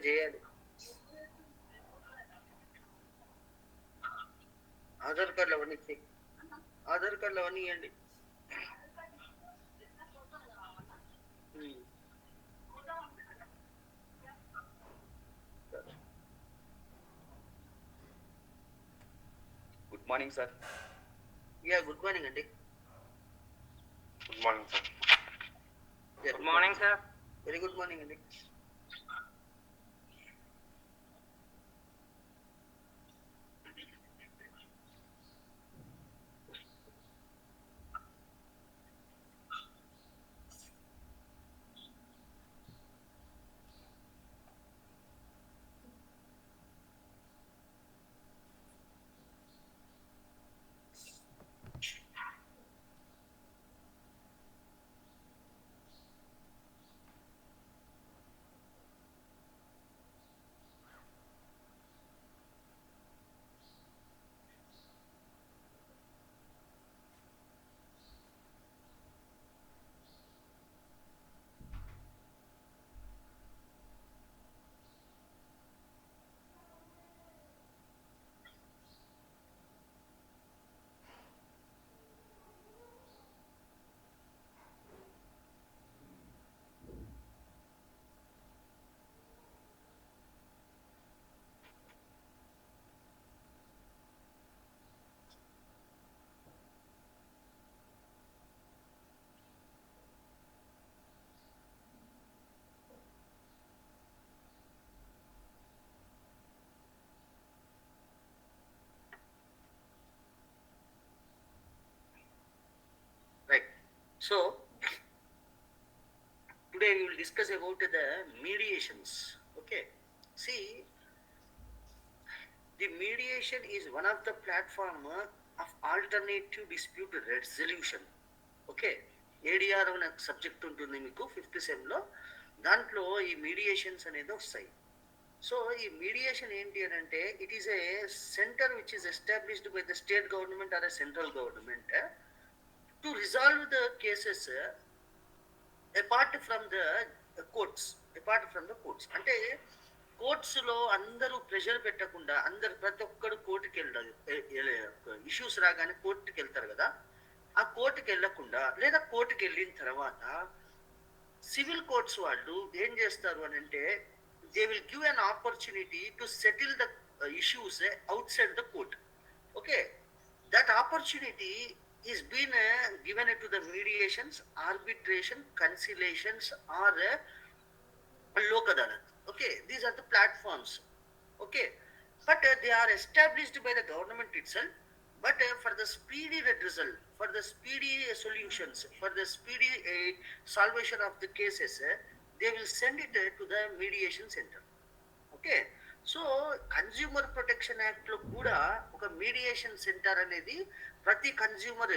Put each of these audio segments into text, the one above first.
చేయాలి. ఆధార్ కార్డులు అవన్నీ ఇచ్చేయి. ఆధార్ కార్డులు అవన్నీ ఇవ్వండి. Good morning sir. Yeah good morning అండి. Good morning sir. Good morning sir. Very good morning అండి. So, today we will discuss about the mediations. Okay. See, the mediation is one of the platform of alternative dispute resolution. Okay. ADR అనే subject ఉంటుంది మీకు 5th సెమ్లో. దాంట్లో ఈ mediations అనేది వస్తాయి. So ఈ mediation ఏంటి అని అంటే it is a centre which is established by the state government are a central government to resolve the cases apart from the courts. అంటే కోర్ట్స్లో అందరూ ప్రెషర్ పెట్టకుండా ప్రతి ఒక్కరు కోర్టుకి వెళ్ళాలి. ఇష్యూస్ రాగానే కోర్టుకి వెళ్తారు కదా, ఆ కోర్టుకి వెళ్ళకుండా లేదా కోర్టుకి వెళ్ళిన తర్వాత సివిల్ కోర్ట్స్ వాళ్ళు ఏం చేస్తారు అని అంటే they will give an opportunity to settle the issues out side the court. Okay, that opportunity is been given to the mediations, arbitration, conciliations or lok adalat. Okay, these are the platforms. Okay, but they are established by the government itself, but for the speedy redressal, for the speedy solutions, for the speedy solvation of the cases, they will send it to the mediation center. Okay, so consumer protection యాక్ట్లో కూడా ఒక mediation centre అనేది ప్రతి consumer,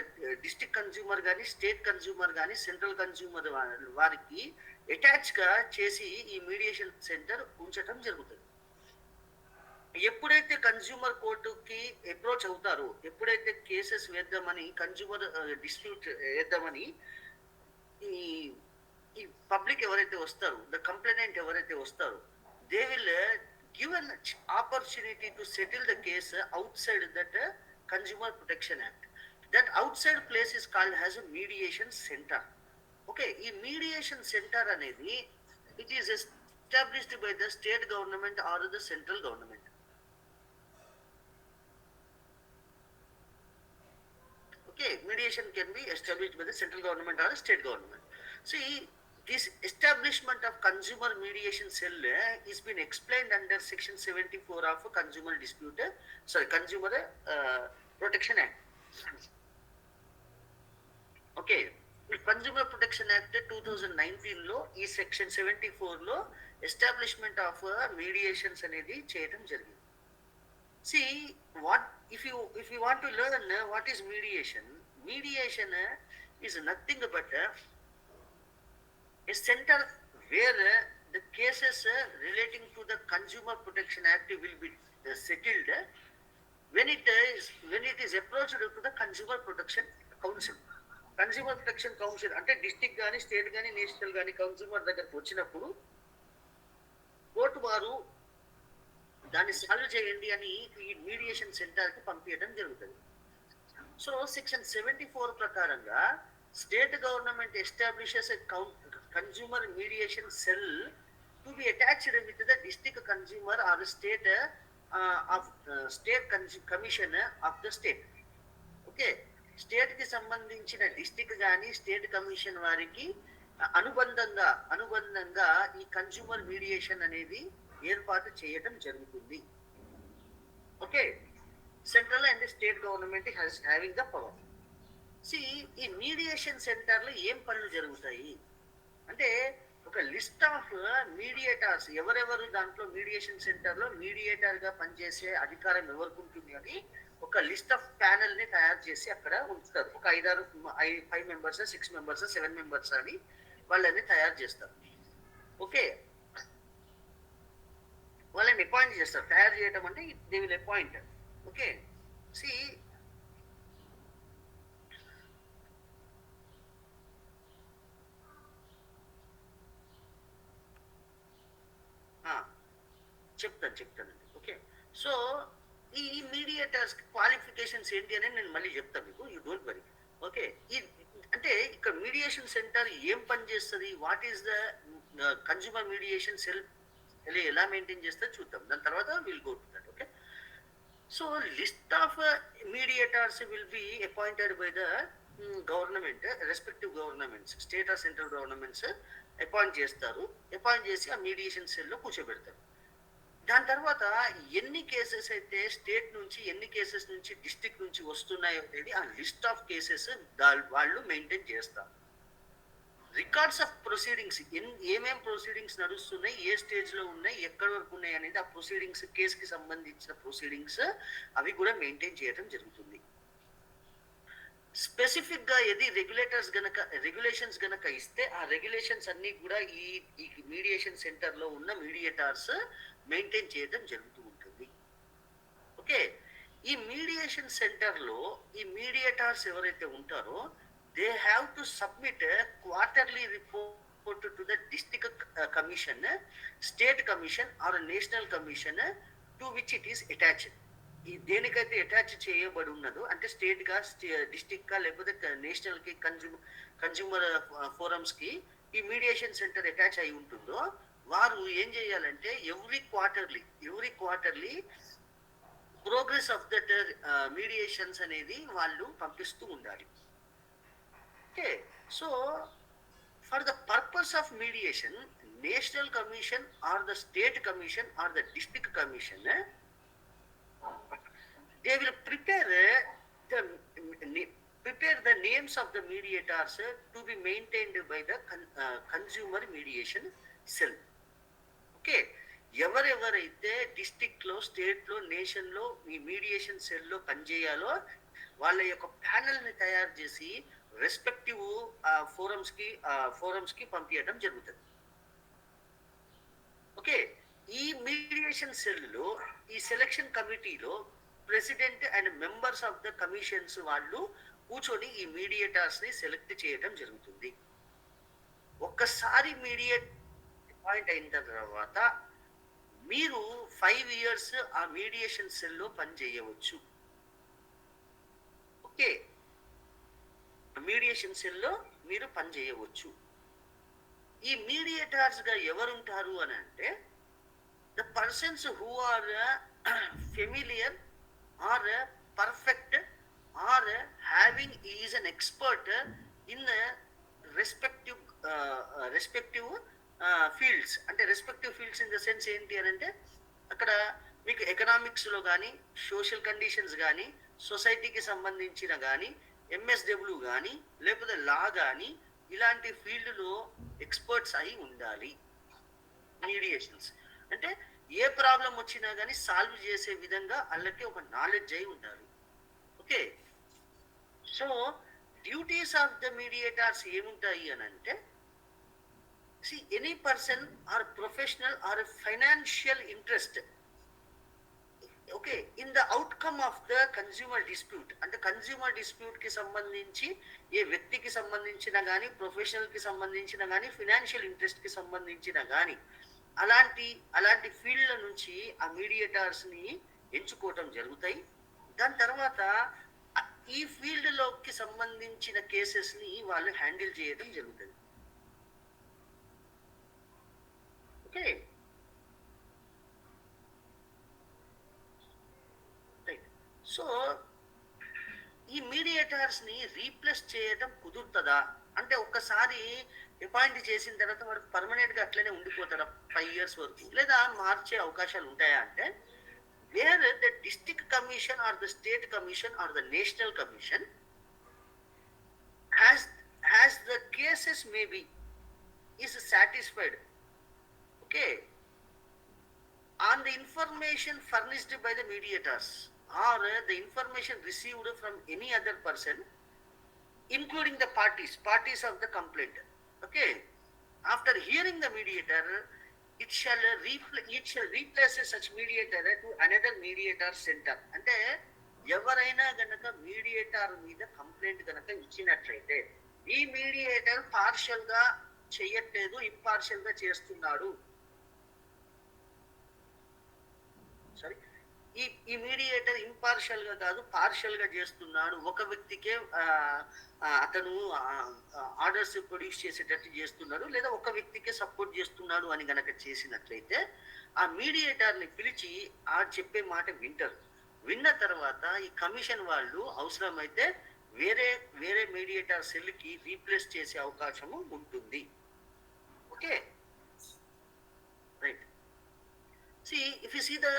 district consumer కానీ, state consumer కానీ, central consumer వారికి అటాచ్గా చేసి ఈ మీడియేషన్ సెంటర్ ఉంచటం జరుగుతుంది. ఎప్పుడైతే కన్జ్యూమర్ కోర్టుకి అప్రోచ్ అవుతారో, ఎప్పుడైతే కేసెస్ వేద్దామని, కన్జ్యూమర్ డిస్ప్యూట్ వేద్దామని ఈ పబ్లిక్ ఎవరైతే వస్తారో, ద కంప్లైనెంట్ ఎవరైతే వస్తారో, they will give an opportunity to settle the case outside that Consumer Protection Act. That outside place is called as a mediation center. Okay, ఈ mediation center అనేది it is established by the state government or the central government. Okay, mediation can be established by the central government or the state government. See, this establishment of consumer mediation cell is been explained under section 74 of consumer protection act. Okay, consumer protection act 2019 లో ఈ section 74 లో establishment of mediations అనేది చేయడం జరిగింది. See, what if you want to learn what is mediation is nothing but a center where the cases relating to the Consumer Protection Act will be settled when it is approached to the Consumer Protection Council. Consumer Protection Council అంటే district కానీ, state కానీ, national కానీ consumer దగ్గరకు వచ్చినప్పుడు court వారు దాన్ని solve చేయండి అని ఈ మీడియేషన్ సెంటర్కి పంపించడం జరుగుతుంది. సో సెక్షన్ 74 ప్రకారంగా state government establishes consumer mediation cell to be attached with the district consumer or state of state commission of the state. Okay, state కి సంబంధించిన డిస్ట్రిక్ట్ కానీ స్టేట్ కమిషన్ వారికి అనుబంధంగా ఈ కన్జ్యూమర్ మీడియేషన్ అనేది ఏర్పాటు చేయడం జరుగుతుంది. Okay, central and state government having the power. ఈ మీడియేషన్ సెంటర్లో ఏం పనులు జరుగుతాయి అంటే ఒక లిస్ట్ ఆఫ్ మీడియేటర్స్, ఎవరెవరు దాంట్లో మీడియేషన్ సెంటర్లో మీడియేటర్ గా పనిచేసే అధికారం ఎవరికి ఉంటుంది అని ఒక లిస్ట్ ఆఫ్ ప్యానెల్ ని తయారు చేసి అక్కడ ఉంచుతారు. ఒక 5 మెంబర్స్, 6 మెంబర్స్, 7 మెంబర్స్ అని వాళ్ళని తయారు చేస్తారు. ఓకే, వాళ్ళని అపాయింట్ చేస్తారు. తయారు చేయడం అంటే దే విల్ అపాయింట్. ఓకే, సి చెప్తానండి. ఓకే, సో ఈ మీడియేటర్స్ క్వాలిఫికేషన్స్ ఏంటి అనేది నేను మళ్ళీ చెప్తాను మీకు, యూ డోంట్ వరీ. ఓకే, అంటే ఇక్కడ మీడియేషన్ సెంటర్ ఏం పని చేస్తుంది, what is the consumer mediation cell ఎలా మెయింటైన్ చేస్తే చూద్దాం. దాని తర్వాత will go to that. Okay, so list of mediators will be appointed by the government, respective governments, state or central governments appoint చేస్తారు. Appoint చేసి ఆ మీడియేషన్ సెల్లో కూర్చోబెడతారు. దాని తర్వాత ఎన్ని కేసెస్ అయితే స్టేట్ నుంచి, ఎన్ని కేసెస్ నుంచి డిస్ట్రిక్ట్ నుంచి వస్తున్నాయో అనేది ఆ లిస్ట్ ఆఫ్ కేసెస్ వాళ్ళు మెయింటైన్ చేస్తారు. రికార్డ్స్ ఆఫ్ ప్రొసీడింగ్స్, ఏమేం ప్రొసీడింగ్స్ నడుస్తున్నాయి, ఏ స్టేజ్ లో ఉన్నాయి, ఎక్కడి వరకు ఉన్నాయి అనేది ఆ ప్రొసీడింగ్స్, కేసుకి సంబంధించిన ప్రొసీడింగ్స్ అవి కూడా మెయింటైన్ చేయడం జరుగుతుంది. స్పెసిఫిక్ గా ఏది రెగ్యులేషన్స్ గనక ఇస్తే ఆ రెగ్యులేషన్స్ అన్ని కూడా ఈ మీడియేషన్ సెంటర్ లో ఉన్న మీడియేటర్స్ మెయింటైన్ చేయడం జరుగుతూ ఉంటుంది. ఓకే, ఈ మీడియేషన్ సెంటర్ లో ఈ మీడియేటర్స్ ఎవరైతే ఉంటారో they have to submit quarterly report to the district commission, state commission or national commission to which it is attached. ఈ దేనికైతే అటాచ్ చేయబడి ఉన్నదో అంటే స్టేట్ గా, డిస్ట్రిక్ట్ గా, లేకపోతే నేషనల్ కి, కన్జ్యూమర్ ఫోరమ్స్ కి ఈ మీడియేషన్ సెంటర్ అటాచ్ అయి ఉంటుందో వారు ఏం చేయాలంటే every quarterly progress of that mediations అనేది వాళ్ళు పంపిస్తూ ఉండాలి. Okay, so for the purpose of mediation, national commission or the state commission or the district commission they will prepare the names of the mediators to be maintained by the consumer mediation cell. Okay, ఎవరెవరైతే district లో, state లో, nation లో ఈ mediation cell లో పనిచేయాలో వాళ్ళ యొక్క panel ని తయారు చేసి రెస్పెక్టివ్ ఫోరమ్స్ కి పంపించడం జరుగుతుంది. ఓకే, ఈ మీడియేషన్ సెల్ లో ఈ సెలక్షన్ కమిటీలో president and members of the commissions వాళ్ళు కూర్చొని ఈ మీడియేటర్స్ ని సెలెక్ట్ చేయడం జరుగుతుంది. ఒక్కసారి మీడియేట్ అపాయింట్ అయిన తర్వాత మీరు 5 years ఆ మీడియేషన్ సెల్లో పని చేయవచ్చు. ఓకే, మీడియేషన్ సెల్లో మీరు పని చేయవచ్చు. ఈ మీడియేటర్స్ గా ఎవరుంటారు అని అంటే the persons who are familiar or perfect or having is an expert in respective fields. అంటే respective fields in the sense ఏంటి అని అంటే అక్కడ మీకు ఎకనామిక్స్ లో కానీ, సోషల్ కండిషన్స్ కానీ, సొసైటీకి సంబంధించిన కానీ, ఎంఎస్డబ్ల్యూ కానీ, లేకపోతే లా కానీ ఇలాంటి ఫీల్డ్లో ఎక్స్పర్ట్స్ అయి ఉండాలి. మీడియేషన్స్ అంటే ఏ ప్రాబ్లం వచ్చినా కానీ సాల్వ్ చేసే విధంగా వాళ్ళకి ఒక నాలెడ్జ్ అయి ఉండాలి. Okay, so duties of the mediators ఏముంటాయి అని అంటే any person are professional or financial interest okay in the outcome of the consumer dispute. అంటే కన్స్యూమర్ డిస్ప్యూట్ కి సంబంధించి ఏ వ్యక్తికి సంబంధించిన కానీ, ప్రొఫెషనల్ కి సంబంధించిన కానీ, ఫైనాన్షియల్ ఇంట్రెస్ట్ కి సంబంధించిన కానీ అలాంటి అలాంటి ఫీల్డ్ల నుంచి ఆ మీడియేటర్స్ని ఎంచుకోవటం జరుగుతాయి. దాని తర్వాత ఈ ఫీల్డ్లోకి సంబంధించిన కేసెస్ని వాళ్ళు హ్యాండిల్ చేయడం జరుగుతుంది. Okay, right. సో ఈ మీడియేటర్స్ని రీప్లేస్ చేయడం కుదురుతుందా అంటే, ఒక్కసారి అపాయింట్ చేసిన తర్వాత వాడు పర్మనెంట్గా అట్లనే ఉండిపోతారా 5 years వరకు, లేదా మార్చే అవకాశాలు ఉంటాయా అంటే, where the district commission or the state commission or the national commission has the cases maybe is satisfied, okay, on the information furnished by the mediators or the information received from any other person including the parties of the complaint, okay, after hearing the mediator it shall replace such mediator to another mediator center. అంటే ఎవరైనా గనక mediator మీద complaint గనక ఇచ్చినట్లయితే ఈ mediator partial గా చేయట్లేదు, impartial గా చేస్తున్నాడు, సారీ, ఈ మీడియేటర్ ఇంపార్షియల్ గా కాదు పార్షియల్ గా చేస్తున్నాడు, ఒక వ్యక్తికే అతను ఆర్డర్స్ ప్రొడ్యూస్ చేసేటట్టు చేస్తున్నాడు, లేదా ఒక వ్యక్తికే సపోర్ట్ చేస్తున్నాడు అని గనక చేసినట్లయితే ఆ మీడియేటర్ని పిలిచి ఆ చెప్పే మాట వింటారు. విన్న తర్వాత ఈ కమిషన్ వాళ్ళు అవసరమైతే వేరే వేరే మీడియేటర్ సెల్కి రీప్లేస్ చేసే అవకాశము ఉంటుంది. Okay, right. See, if you see the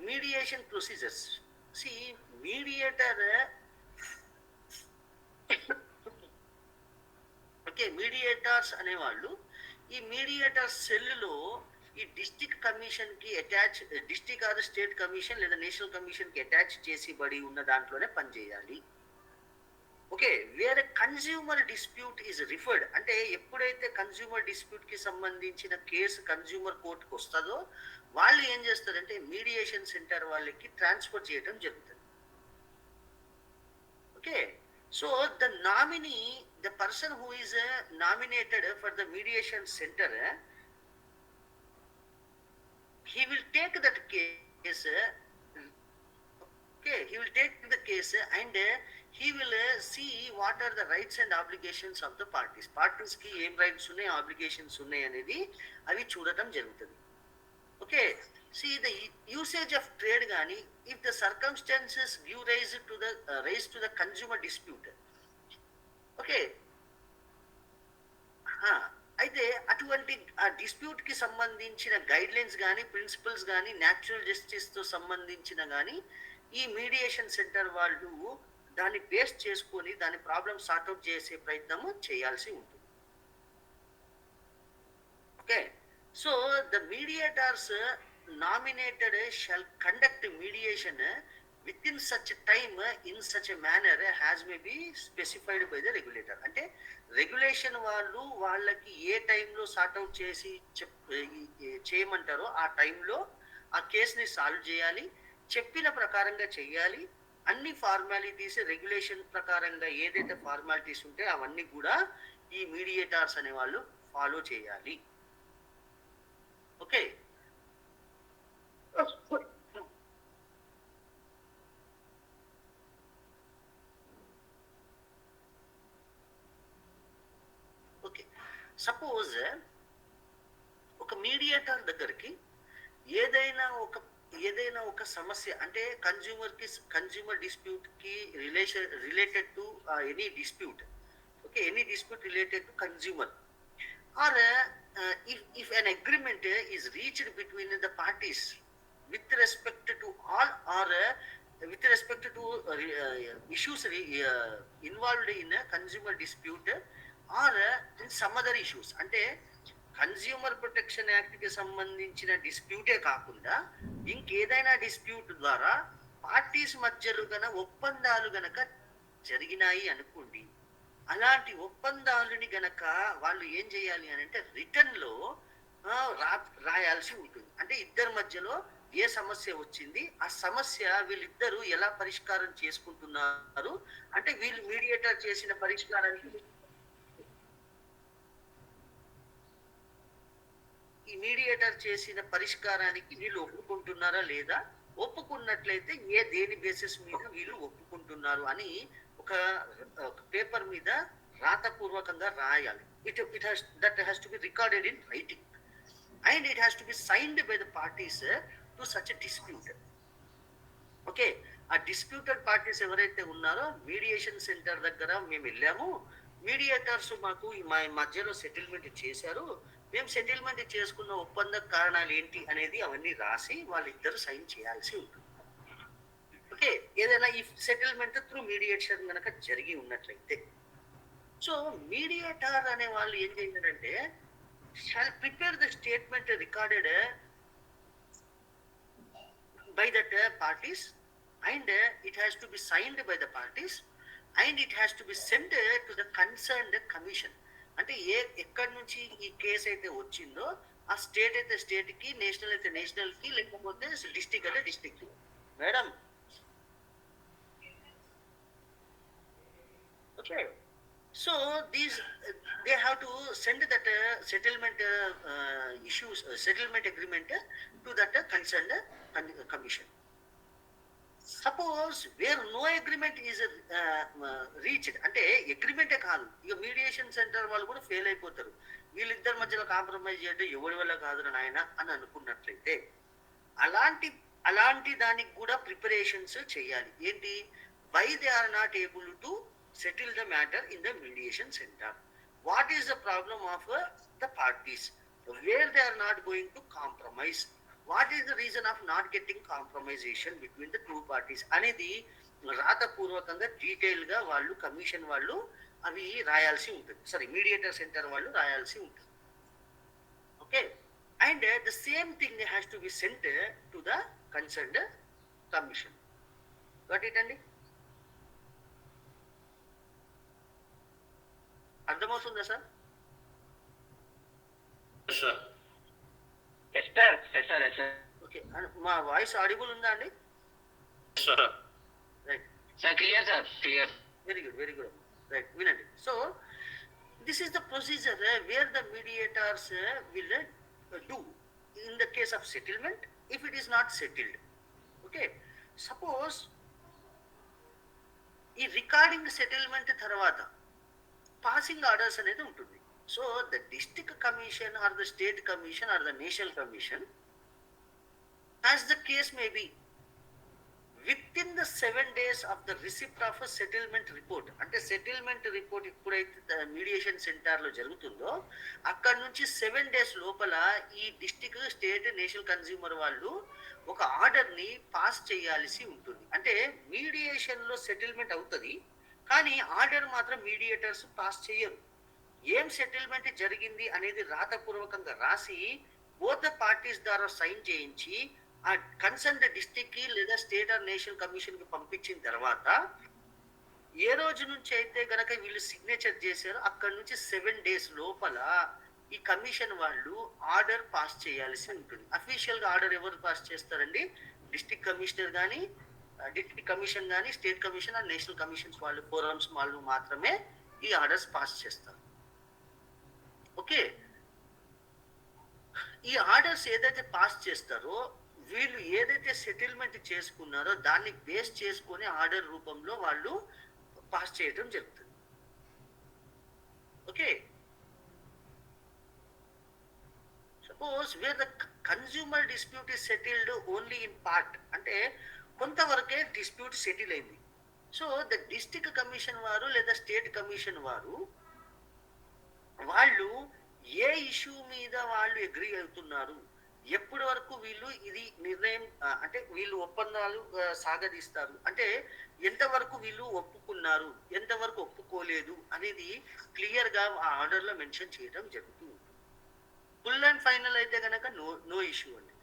mediation procedures, see, mediator, okay, mediators అనేవాళ్ళు ఈ మీడియేటర్ సెల్లో ఈ డిస్ట్రిక్ట్ కమిషన్ కి attach, district or state commission లేదా నేషనల్ కమిషన్ కి అటాచ్ చేసి బడి ఉన్న దాంట్లోనే పనిచేయాలి. ఓకే, వేరే కన్జ్యూమర్ డిస్ప్యూట్ ఈజ్ రిఫర్డ్ అంటే ఎప్పుడైతే కన్జ్యూమర్ డిస్ప్యూట్ కి సంబంధించిన కేసు కన్జ్యూమర్ కోర్టుకు వస్తుందో వాళ్ళు ఏం చేస్తారంటే మీడియేషన్ సెంటర్ వాళ్ళకి ట్రాన్స్ఫర్ చేయడం జరుగుతుంది. Okay, so the nominee, the person who is nominated for the mediation centre, he will take that case, okay, he will take the case and he will see what are the rights and obligations of the parties ki em rights unnai obligations unnai anedi avi చూడటం జరుగుతుంది. Okay, see the usage of trade gaani if the circumstances give rise to the consumer dispute, okay, అయితే అటువంటి ఆ dispute కి సంబంధించిన guide lines కానీ principles కానీ natural justice తో సంబంధించిన కానీ ఈ మీడియేషన్ సెంటర్ వాళ్ళు దాన్ని బేస్ చేసుకొని దాని ప్రాబ్లమ్ సార్ట్అవుట్ చేసే ప్రయత్నము చేయాల్సి ఉంటుంది. Okay, so the mediators nominated shall conduct mediation within such time in such a manner has may be specified by the regulator. అంటే రెగ్యులేషన్ వాళ్ళు వాళ్ళకి ఏ టైంలో సార్ట్అవుట్ చేసి చేయమంటారో ఆ టైంలో ఆ కేసుని సాల్వ్ చేయాలి, చెప్పిన ప్రకారంగా చేయాలి. అన్ని ఫార్మాలిటీస్ రెగ్యులేషన్ ప్రకారంగా ఏదైతే ఫార్మాలిటీస్ ఉంటే అవన్నీ కూడా ఈ మీడియేటర్స్ అనే వాళ్ళు ఫాలో చేయాలి. ఓకే, సపోజ్ ఒక మీడియేటర్ దగ్గరికి ఏదైనా ఒక సమస్య అంటే కన్జ్యూమర్ డిస్ప్యూట్ కి related to any dispute, okay, any dispute related to consumer or if an agreement is reached between the parties with respect to all or with respect to issues involved in a consumer dispute or in some other issues, అంటే consumer protection act కి సంబంధించిన డిస్ప్యూటే కాకుండా ఇంకేదైనా dispute ద్వారా parties మధ్యలో గన ఒప్పందాలు గనక జరిగినాయి అనుకోండి, అలాంటి ఒప్పందాలని గనక వాళ్ళు ఏం చేయాలి అని అంటే రిటర్న్ లో రాయాల్సి ఉంటుంది. అంటే ఇద్దరి మధ్యలో ఏ సమస్య వచ్చింది, ఆ సమస్య వీళ్ళిద్దరూ ఎలా పరిష్కారం చేసుకుంటున్నారు, అంటే వీళ్ళు మీడియేటర్ చేసిన పరిష్కారానికి ఈ మీడియేటర్ చేసిన పరిష్కారానికి వీళ్ళు ఒప్పుకుంటున్నారా లేదా, ఒప్పుకున్నట్లయితే దేని బేసిస్ మీద వీళ్ళు ఒప్పుకుంటున్నారు అని ఒక పేపర్ మీద రాతపూర్వకంగా రాయాలి. That has to be recorded in writing and it has to B signed by the parties to such a dispute. Okay, ఆ డిస్ప్యూటెడ్ పార్టీస్ ఎవరైతే ఉన్నారో మీడియేషన్ సెంటర్ దగ్గర మేము వెళ్ళాము, మీడియేటర్స్ మాకు మా మధ్యలో సెటిల్మెంట్ చేశారు, మేము సెటిల్మెంట్ చేసుకున్న ఒప్పంద కారణాలు ఏంటి అనేది అవన్నీ రాసి వాళ్ళిద్దరు సైన్ చేయాల్సి ఉంటుంది. ఓకే, ఏదైనా ఈ సెటిల్మెంట్ త్రూ మీడియేషన్ కనుక జరిగి ఉన్నట్లయితే, సో మీడియేటర్ అనే వాళ్ళు ఏం చేయాలంటే shall prepare the statement recorded by that parties and it has to be signed by the parties and it has to be sent to the concerned commission. అంటే ఎక్కడి నుంచి ఈ కేసు అయితే వచ్చిందో ఆ స్టేట్ అయితే స్టేట్ కి, నేషనల్ అయితే నేషనల్ కి, లేకపోతే డిస్ట్రిక్ట్ అయితే డిస్ట్రిక్ట్ కి. Madam okay, so these they have to send that settlement issues, settlement agreement to that concerned commission. Suppose where no agreement is reached, అంటే అగ్రిమెంటే కాదు, ఇక మీడియేషన్ సెంటర్ వాళ్ళు కూడా ఫెయిల్ అయిపోతారు, వీళ్ళిద్దరి మధ్యలో కాంప్రమైజ్ చేయడం ఎవరి వల్ల కాదు నాయన అని అనుకున్నట్లయితే అలాంటి దానికి కూడా ప్రిపరేషన్స్ చేయాలి. ఏంటి, why they are not able to settle the matter in the mediation center. What is the problem of the parties? Where they are not going to compromise? What is the reason of not getting compromisation between the two parties? అనేది రాతపూర్వకంగా detail గా వాళ్ళు commission వాళ్ళు అవి రాయాల్సి ఉంటుంది, sorry mediator centre వాళ్ళు రాయాల్సి ఉంటుంది. Okay, and the same thing has to be sent to the concerned commission. Got it అండి? అర్థమవుతుందా సార్? ఓకే, మా వాయిస్ ఆడిబుల్ ఉందా అండి? Right sir, clear sir, clear. Very good, very good. Right, వినండి. So this is the procedure where the mediators will do in the case of settlement if it is not settled. Okay, suppose ఈ recording settlement తర్వాత passing orders అనేది ఉంటుంది. So the district commission or the state commission or the national commission, as the case may be, with in the 7 days of the receipt of settlement report, అంటే settlement report ఎప్పుడైతే mediation centre లో జరుగుతుందో అక్కడ నుంచి 7 days లోపల ఈ district, state, national consumer వాళ్ళు ఒక ఆర్డర్ ని పాస్ చేయాల్సి ఉంటుంది. అంటే మీడియేషన్ లో సెటిల్మెంట్ అవుతుంది కానీ ఆర్డర్ మాత్రం మీడియేటర్స్ పాస్ చేయరు. ఏం సెటిల్మెంట్ జరిగింది అనేది రాతపూర్వకంగా రాసి బోత్ ద పార్టీస్ ద్వారా సైన్ చేయించి ఆ కన్సర్న్డ్ డిస్ట్రిక్ట్ కి లేదా స్టేట్ ఆర్ నేషనల్ కమిషన్ కి పంపించిన తర్వాత ఏ రోజు నుంచి అయితే గనక వీళ్ళు సిగ్నేచర్ చేశారో అక్కడి నుంచి 7 days లోపల ఈ కమిషన్ వాళ్ళు ఆర్డర్ పాస్ చేయాల్సి ఉంటుంది. అఫీషియల్ గా ఆర్డర్ ఎవరు పాస్ చేస్తారండి? డిస్ట్రిక్ట్ కమిషనర్ కానీ, డిస్ట్రిక్ట్ కమిషన్ కానీ, state commission and national commissions వాళ్ళు, ఫోరమ్స్ వాళ్ళు మాత్రమే ఈ ఆర్డర్స్ పాస్ చేస్తారు. ఓకే, ఈ ఆర్డర్స్ ఏదైతే పాస్ చేస్తారో వీళ్ళు ఏదైతే సెటిల్మెంట్ చేసుకున్నారో దాన్ని బేస్ చేసుకొని ఆర్డర్ రూపంలో వాళ్ళు పాస్ చేయడం జరుగుతుంది. Okay, suppose wear the consumer dispute is settled only in part, అంటే కొంతవరకే డిస్ప్యూట్ సెటిల్ అయింది. సో ద డిస్ట్రిక్ట్ కమిషన్ వారు లేదా స్టేట్ కమిషన్ వారు వాళ్ళు ఏ ఇష్యూ మీద వాళ్ళు అగ్రీ అవుతున్నారు, ఎప్పటి వరకు వీళ్ళు ఇది నిర్ణయం, అంటే వీళ్ళు ఒప్పందాలు సాగదీస్తారు, అంటే ఎంతవరకు వీళ్ళు ఒప్పుకున్నారు, ఎంతవరకు ఒప్పుకోలేదు అనేది క్లియర్ గా ఆ ఆర్డర్ లో మెన్షన్ చేయడం జరుగుతుంది. ఫుల్ అండ్ ఫైనల్ అయితే కనుక నో ఇష్యూ అండి.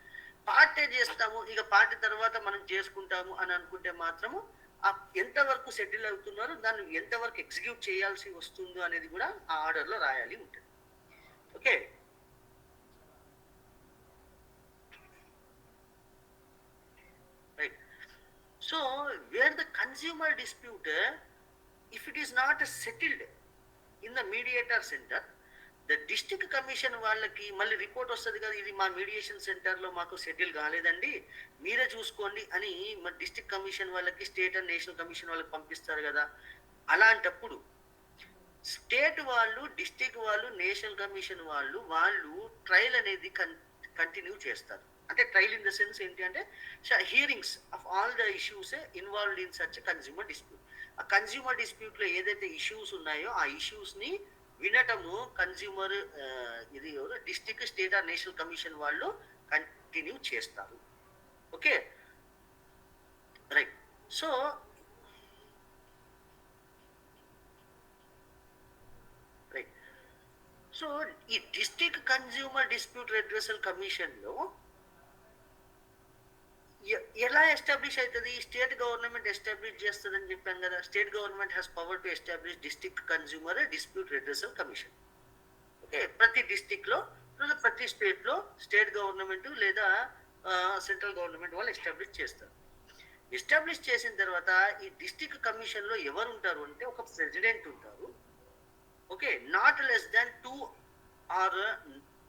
పార్టీ చేస్తాము, ఇక పార్టీ తర్వాత మనం చేసుకుంటాము అని అనుకుంటే మాత్రము ఎంతవరకు సెటిల్ అవుతున్నారు, దాన్ని ఎంతవరకు ఎగ్జిక్యూట్ చేయాల్సి వస్తుందో అనేది కూడా ఆ ఆర్డర్ లో రాయాలి ఉంటుంది. Okay, right. So where the consumer dispute, if it is not settled in the mediator center, the district commission వాళ్ళకి మళ్ళీ రిపోర్ట్ వస్తుంది కదా, ఇది మా మీడియేషన్ సెంటర్లో మాకు సెటిల్ కాలేదండి, మీరే చూసుకోండి అని మా డిస్ట్రిక్ట్ కమిషన్ వాళ్ళకి స్టేట్ అండ్ నేషనల్ కమిషన్ వాళ్ళకి పంపిస్తారు కదా. అలాంటప్పుడు స్టేట్ వాళ్ళు, డిస్ట్రిక్ట్ వాళ్ళు, నేషనల్ కమిషన్ వాళ్ళు ట్రయల్ అనేది కంటిన్యూ చేస్తారు. అంటే ట్రయల్ ఇన్ ద సెన్స్ ఏంటి అంటే hearings of all the issues involved in such consumer dispute. ఆ కన్స్యూమర్ డిస్ప్యూట్లో ఏదైతే ఇష్యూస్ ఉన్నాయో ఆ ఇష్యూస్ని వినటము కన్స్యూమర్ ఇది district, state or national commission వాళ్ళు కంటిన్యూ చేస్తారు. Okay, right. సో సో ఈ డిస్ట్రిక్ట్ కన్స్యూమర్ డిస్ప్యూట్ రెడ్రెసల్ కమిషన్లో ఎలా ఎస్టాబ్లిష్ అవుతుంది? స్టేట్ గవర్నమెంట్ ఎస్టాబ్లిష్ చేస్తుందని చెప్పాను కదా. State government has power to establish district consumer dispute redressal commission. Okay, ప్రతి డిస్ట్రిక్ట్లో, ప్రతి స్టేట్లో స్టేట్ గవర్నమెంట్ లేదా సెంట్రల్ గవర్నమెంట్ వాళ్ళు ఎస్టాబ్లిష్ చేస్తారు. ఎస్టాబ్లిష్ చేసిన తర్వాత ఈ డిస్ట్రిక్ట్ కమిషన్లో ఎవరు ఉంటారు అంటే ఒక ప్రెసిడెంట్ ఉంటారు. Okay, not less than 2 or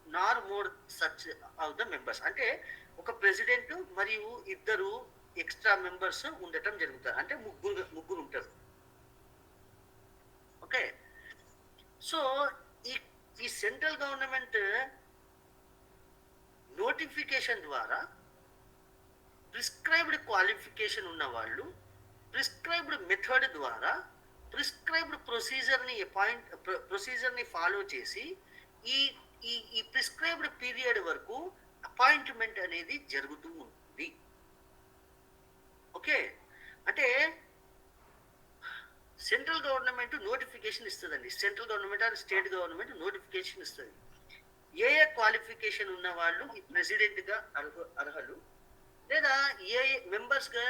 nor more such of the members. అంటే ఒక ప్రెసిడెంట్ మరియు 2 ఎక్స్ట్రా మెంబర్స్ ఉండటం జరుగుతారు. అంటే ముగ్గురు ఉంటారు. ఓకే, సో ఈ సెంట్రల్ గవర్నమెంట్ నోటిఫికేషన్ ద్వారా ప్రిస్క్రైబ్డ్ క్వాలిఫికేషన్ ఉన్న వాళ్ళు, ప్రిస్క్రైబ్డ్ మెథడ్ ద్వారా ప్రిస్క్రైబ్డ్ ప్రొసీజర్ని ఫాలో చేసి ఈ ఈ ప్రిస్క్రైబ్డ్ పీరియడ్ వరకు అపాయింట్మెంట్ అనేది జరుగుతూ ఉంటుంది. ఓకే, అంటే సెంట్రల్ గవర్నమెంట్ నోటిఫికేషన్ ఇస్తుందండి. Central government or state government notification ఇస్తుంది. ఏ క్వాలిఫికేషన్ ఉన్న వాళ్ళు ఈ ప్రెసిడెంట్గా అర్హులు, లేదా ఏ మెంబర్స్గా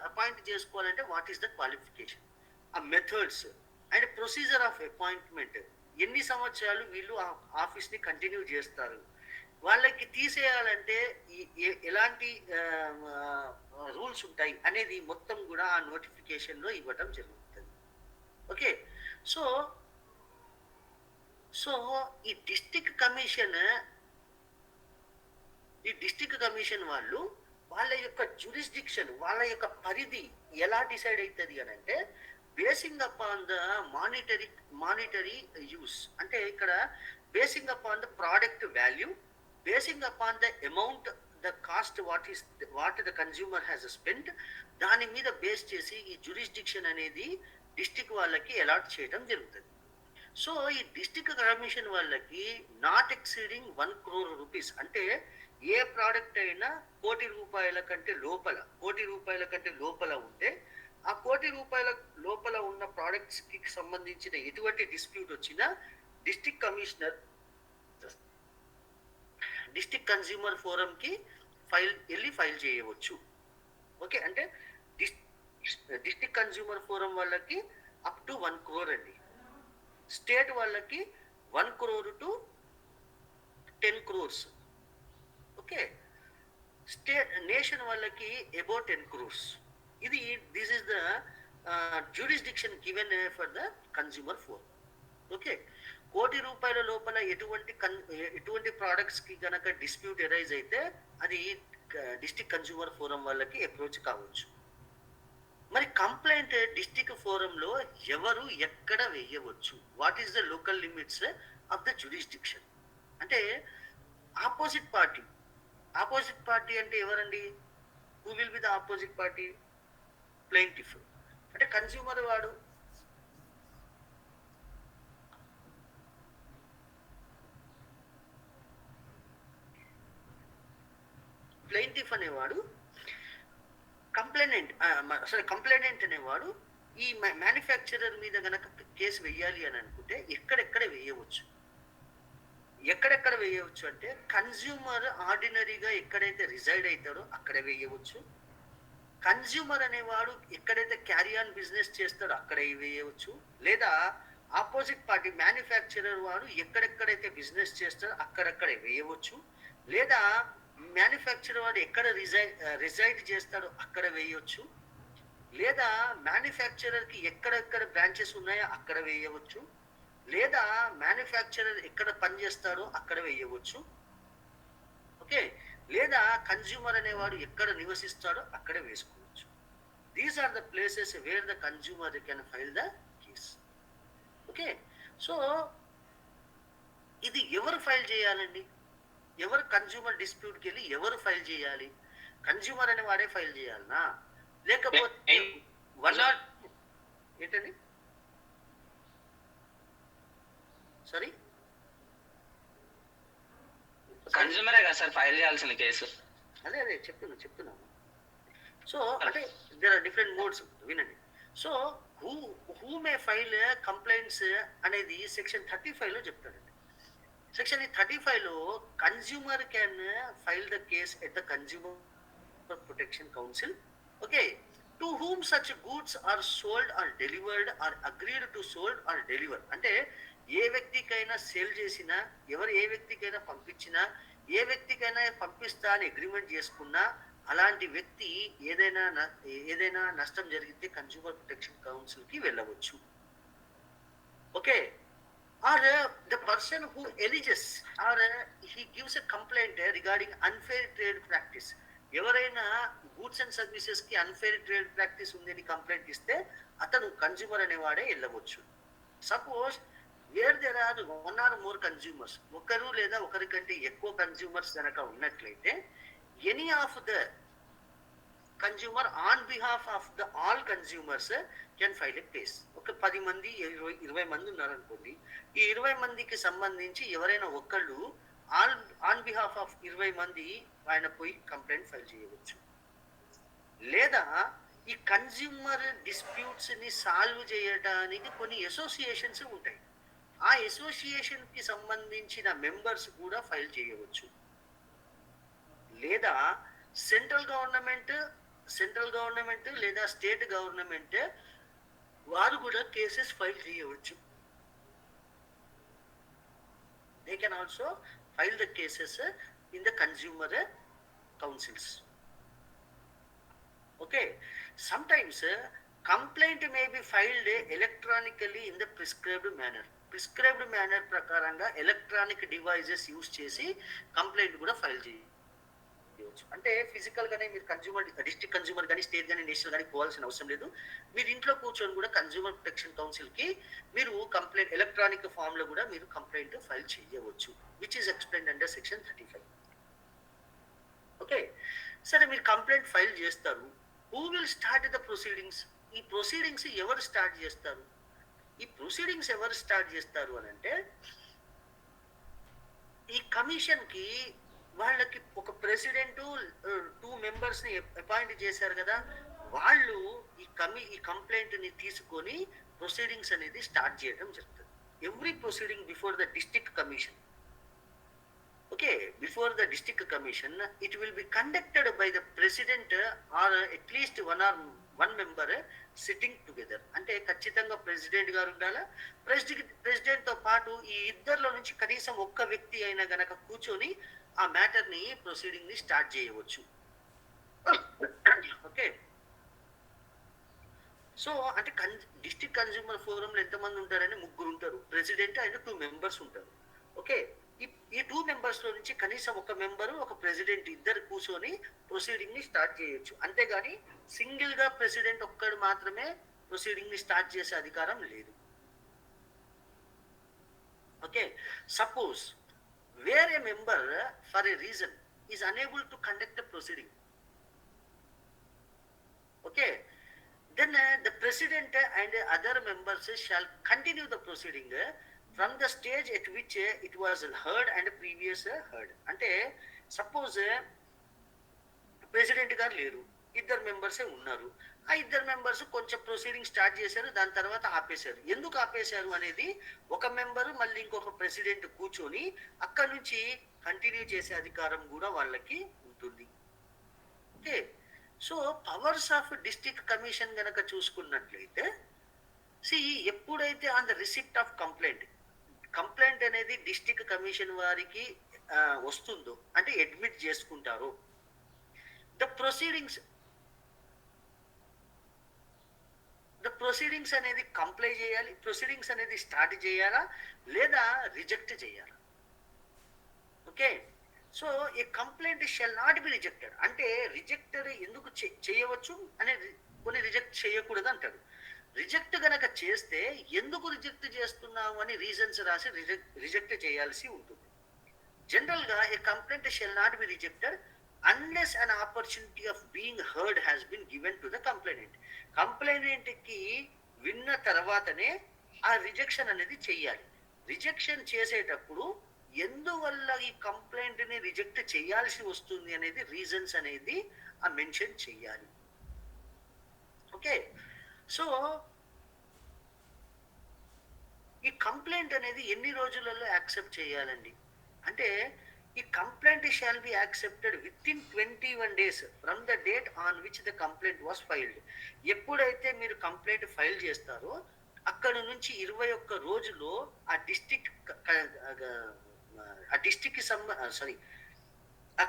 అపాయింట్ చేసుకోవాలంటే వాట్ ఈస్ ద క్వాలిఫికేషన్, ఆ methods and procedure of appointment, ఎన్ని సంవత్సరాలు వీళ్ళు ఆ ఆఫీస్ని కంటిన్యూ చేస్తారు, వాళ్ళకి తీసేయాలంటే ఎలాంటి రూల్స్ ఉంటాయి అనేది మొత్తం కూడా ఆ నోటిఫికేషన్లో ఇవ్వటం జరుగుతుంది. ఓకే, సో ఈ డిస్ట్రిక్ట్ కమిషన్ వాళ్ళు వాళ్ళ యొక్క జ్యూరిస్డిక్షన్, వాళ్ళ యొక్క పరిధి ఎలా డిసైడ్ అవుతుంది అని అంటే basing upon the monetary use. అంటే ఇక్కడ basing upon the product value, basing upon the amount, the cost what the consumer has spent, దాని మీద బేస్ చేసి ఈ జ్యూరిస్డిక్షన్ అనేది డిస్ట్రిక్ట్ వాళ్ళకి అలాట్ చేయడం జరుగుతుంది. సో ఈ డిస్ట్రిక్ట్ కమిషన్ వాళ్ళకి నాట్ ఎక్సీడింగ్ 1 crore rupees, అంటే ఏ ప్రోడక్ట్ అయినా 1 కోటి రూపాయల కంటే లోపల ఉంటే ఆ 1 కోటి రూపాయల లోపల ఉన్న ప్రోడక్ట్స్ కి సంబంధించిన ఎటువంటి డిస్ప్యూట్ వచ్చినా district commissioner district consumer forum కి ఫైల్ చేయవచ్చు. ఓకే, అంటే డిస్ట్రిక్ట్ కన్స్యూమర్ ఫోరం వాళ్ళకి అప్ టు 1 crore అండి. స్టేట్ వాళ్ళకి 1 crore to 10 crores. Okay, nation వాళ్ళకి about 10 crores. This is the jurisdiction given for the consumer forum. Okay, 1 కోటి రూపాయల లోపల ఎటువంటి ప్రోడక్ట్స్ కి గనక డిస్ప్యూట్ ఎరైజ్ అయితే అది డిస్ట్రిక్ట్ కన్స్యూమర్ ఫోరం వాళ్ళకి అప్రోచ్ కావచ్చు. మరి కంప్లైంట్ డిస్ట్రిక్ట్ ఫోరంలో ఎవరు ఎక్కడ వేయవచ్చు, what is the local limits of the jurisdiction అంటే ఆపోజిట్ పార్టీ అంటే ఎవరండి? Who will be the opposite party? Plaintiff. అంటే కన్స్యూమర్ వాడు ప్లెయింటిఫ్ అనేవాడు, కంప్లైనెంట్ అనేవాడు ఈ మ్యానుఫ్యాక్చరర్ మీద గనక కేసు వేయాలి అని అనుకుంటే ఎక్కడెక్కడ వేయవచ్చు అంటే కన్స్యూమర్ ఆర్డినరీగా ఎక్కడైతే రిజైడ్ అవుతాడో అక్కడ వేయవచ్చు. కన్స్యూమర్ అనేవాడు ఎక్కడైతే క్యారీ ఆన్ బిజినెస్ చేస్తాడో అక్కడ వేయవచ్చు. లేదా ఆపోజిట్ పార్టీ మ్యానుఫ్యాక్చరర్ వాడు ఎక్కడెక్కడైతే బిజినెస్ చేస్తాడో అక్కడక్కడ వేయవచ్చు. లేదా మ్యానుఫ్యాక్చరర్ వాడు ఎక్కడ రిజైడ్ చేస్తాడో అక్కడ వేయవచ్చు. లేదా మ్యానుఫ్యాక్చరర్కి ఎక్కడెక్కడ బ్రాంచెస్ ఉన్నాయో అక్కడ వేయవచ్చు. లేదా మ్యానుఫ్యాక్చరర్ ఎక్కడ పనిచేస్తాడో అక్కడ వేయవచ్చు. ఓకే, లేదా కన్జ్యూమర్ అనేవాడు ఎక్కడ నివసిస్తాడో అక్కడే వేసుకోవచ్చు. These are the places where the consumer can file the case. Okay, so ఇది ఎవరు ఫైల్ చేయాలండి? ఎవరు కన్జ్యూమర్ డిస్ప్యూట్కి వెళ్ళి ఎవరు ఫైల్ చేయాలి? కన్జ్యూమర్ అనే వాడే ఫైల్ చేయాలనా, లేకపోతే వన్ నాట్ ఏంటండి? సారీ, కన్జ్యూమరే కదా సార్ ఫైల్ చేయాల్సిన కేసు. అదే చెప్తున్నాను. సో అంటే దేర్ ఆర్ డిఫరెంట్ మోడ్స్, వినండి. So who may file complaints అనేది సెక్షన్ 35లో చెప్తాడండి. సెక్షన్ 35లో consumer can file the case at the consumer protection council. Okay, to whom such goods are sold or delivered or agreed to sold or deliver. అంటే ఏ వ్యక్తికైనా sale చేసినా, ఎవరు ఏ వ్యక్తికైనా పంపించినా, ఏ వ్యక్తికైనా పంపిస్తా అని అగ్రిమెంట్ చేసుకున్నా, అలాంటి వ్యక్తి ఏదైనా నష్టం జరిగితే కన్జ్యూమర్ ప్రొటెక్షన్ కౌన్సిల్కి వెళ్ళవచ్చు. Okay, or the person who alleges or he gives a complaint regarding unfair trade practice. ఎవరైనా గూడ్స్ అండ్ సర్వీసెస్ కి అన్ఫేర్ ట్రేడ్ ప్రాక్టీస్ ఉందని కంప్లైంట్ ఇస్తే అతను కన్జ్యూమర్ అనేవాడే వెళ్ళవచ్చు. Suppose where there are one or more consumers, ఒకరు లేదా ఒకరి కంటే ఎక్కువ కన్జ్యూమర్స్ కనుక ఉన్నట్లయితే, any of the consumer on behalf of the all consumers can file a case. ఒక 10 మంది 20 మంది ఉన్నారనుకోండి, ఈ 20 మందికి సంబంధించి ఎవరైనా ఒకళ్ళు ఆన్ బిహాఫ్ ఆఫ్ 20 మంది ఆయన పోయి కంప్లైంట్ ఫైల్ చేయవచ్చు. లేదా ఈ కన్జ్యూమర్ డిస్ప్యూట్స్ ని సాల్వ్ చేయడానికి కొన్ని అసోసియేషన్స్ ఉంటాయి, ఆ అసోసియేషన్ కి సంబంధించిన మెంబర్స్ కూడా ఫైల్ చేయవచ్చు. లేదా సెంట్రల్ గవర్నమెంట్ లేదా స్టేట్ గవర్నమెంట్ వారు కూడా కేసెస్ ఫైల్ చేయవచ్చు. They can also file the cases in the consumer councils. Okay, sometimes complaint may be filed electronically in the prescribed manner ప్రకారంగా ఎలక్ట్రానిక్ డివైజెస్ యూజ్ చేసి complaint కూడా file చేయవచ్చు. అంటే physical గానే మీరు కన్జ్యూమర్ డిస్ట్రిక్ట్ కన్జ్యూమర్ కానీ state కానీ national కానీ పోవాల్సిన అవసరం లేదు. మీరు ఇంట్లో కూర్చొని కూడా కన్జ్యూమర్ ప్రొటెక్షన్ కౌన్సిల్ కి మీరు కంప్లైంట్ ఎలక్ట్రానిక్ ఫామ్ లో కూడా మీరు కంప్లైంట్ ఫైల్ చేయవచ్చు, which is explained under section 35. Okay, సరే మీరు కంప్లైంట్ ఫైల్ చేస్తారు. Who will start the proceedings? ఈ ప్రొసీడింగ్స్ ఎవరు స్టార్ట్ చేస్తారు? అని అంటే ఈ కమిషన్ కి వాళ్ళకి ఒక ప్రెసిడెంట్ 2 మెంబర్స్ ని అపాయింట్ చేశారు కదా, వాళ్ళు ఈ కంప్లైంట్ ని తీసుకొని ప్రొసీడింగ్స్ అనేది స్టార్ట్ చేయడం జరుగుతుంది. Every proceeding before the district commission. Okay, before the district commission, it will be conducted by the president or at least one member sitting together. అంటే ఖచ్చితంగా ప్రెసిడెంట్ గారు ఉండాలా, ప్రెసిడెంట్ తో పాటు ఈ ఇద్దరిలో నుంచి కనీసం ఒక్క వ్యక్తి అయినా గనక కూర్చొని ఆ మ్యాటర్ ని ప్రొసీడింగ్ ని స్టార్ట్ చేయవచ్చు. ఓకే, సో అంటే డిస్ట్రిక్ట్ కన్జ్యూమర్ ఫోరంలో ఎంతమంది ఉంటారని 3 ఉంటారు, ప్రెసిడెంట్ అండ్ 2 మెంబర్స్ ఉంటారు. ఓకే, ఈ 2 మెంబర్స్ లో నుంచి కనీసం ఒక మెంబరు ఒక ప్రెసిడెంట్ ఇద్దరు కూర్చొని ప్రొసీడింగ్ ని స్టార్ట్ చేయొచ్చు. అంతేగాని సింగిల్ గా ప్రెసిడెంట్ ఒక్కడు మాత్రమే ప్రొసీడింగ్ ని స్టార్ట్ చేసే అధికారం లేదు. Okay, suppose where a member for a reason is unable to conduct a proceeding. Okay, then the president and other members shall continue the proceeding from the stage at which it was heard and previous heard. అంటే suppose president గారు లేరు, 2 మెంబర్సే ఉన్నారు. ఆ 2 members కొంచెం proceeding start చేశారు, దాని తర్వాత ఆపేశారు. ఎందుకు ఆపేశారు అనేది ఒక మెంబరు మళ్ళీ ఇంకొక ప్రెసిడెంట్ కూర్చొని అక్కడ నుంచి కంటిన్యూ చేసే అధికారం కూడా వాళ్ళకి ఉంటుంది. Okay, so powers of district commission గనక చూసుకున్నట్లయితే, ఎప్పుడైతే on the receipt of complaint అనేది డిస్ట్రిక్ట్ కమిషన్ వారికి వస్తుందో, అంటే అడ్మిట్ చేసుకుంటారో, ద ద ప్రొసీడింగ్స్ అనేది కంప్లై చేయాలి, ప్రొసీడింగ్స్ అనేది స్టార్ట్ చేయాలా లేదా రిజెక్ట్ చేయాలా. Okay, so A complaint shall not be rejected అంటే రిజెక్టెడ్ ఎందుకు చేయవచ్చు అనేది, కొన్ని రిజెక్ట్ చేయకూడదు అంటాడు. రిజెక్ట్ గనక చేస్తే ఎందుకు రిజెక్ట్ చేస్తున్నావు అని రీజన్స్ రాసి రిజెక్ట్ చేయాల్సి ఉంటుంది. జనరల్గా a complaint shall not be rejected unless an opportunity of being heard has been given to the complainant. కంప్లైనెంట్కి విన్న తర్వాతనే ఆ రిజెక్షన్ అనేది చెయ్యాలి. రిజెక్షన్ చేసేటప్పుడు ఎందువల్ల ఈ కంప్లైంట్ని రిజెక్ట్ చేయాల్సి వస్తుంది అనేది రీజన్స్ అనేది ఆ మెన్షన్ చెయ్యాలి. ఓకే, సో ఈ కంప్లైంట్ అనేది ఎన్ని రోజులలో యాక్సెప్ట్ చేయాలండి అంటే, ఈ complaint shall be accepted with in 21 days from the date on which the complaint was filed. ఎప్పుడైతే మీరు కంప్లైంట్ ఫైల్ చేస్తారో అక్కడ నుంచి 21 రోజుల్లో ఆ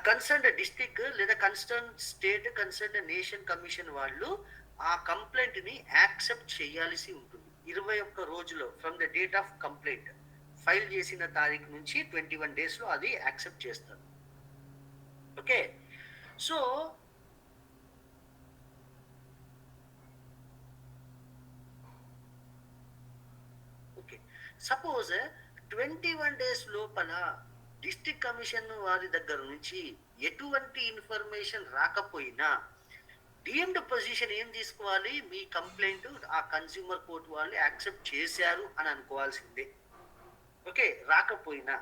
కన్సర్న్ డిస్ట్రిక్ట్ లేదా concern state, concern nation commission వాళ్ళు ఆ కంప్లైంట్ ని యాక్సెప్ట్ చేయాల్సి ఉంటుంది 21 రోజుల్లో from the date of complaint. File చేసిన తారీఖు నుంచి 21 days లో అది యాక్సెప్ట్ చేస్తారు. Okay, so okay suppose 21 days లోపల డిస్ట్రిక్ట్ కమిషన్ వారి దగ్గర నుంచి ఎటువంటి ఇన్ఫర్మేషన్ రాకపోయినా డీఎండ్ పొజిషన్ ఏం తీసుకోవాలి, మీ కంప్లైంట్ ఆ కన్స్యూమర్ కోర్ట్ వాళ్ళు యాక్సెప్ట్ చేశారు అని అనుకోవాల్సిందే. ఓకే, రాకపోయినా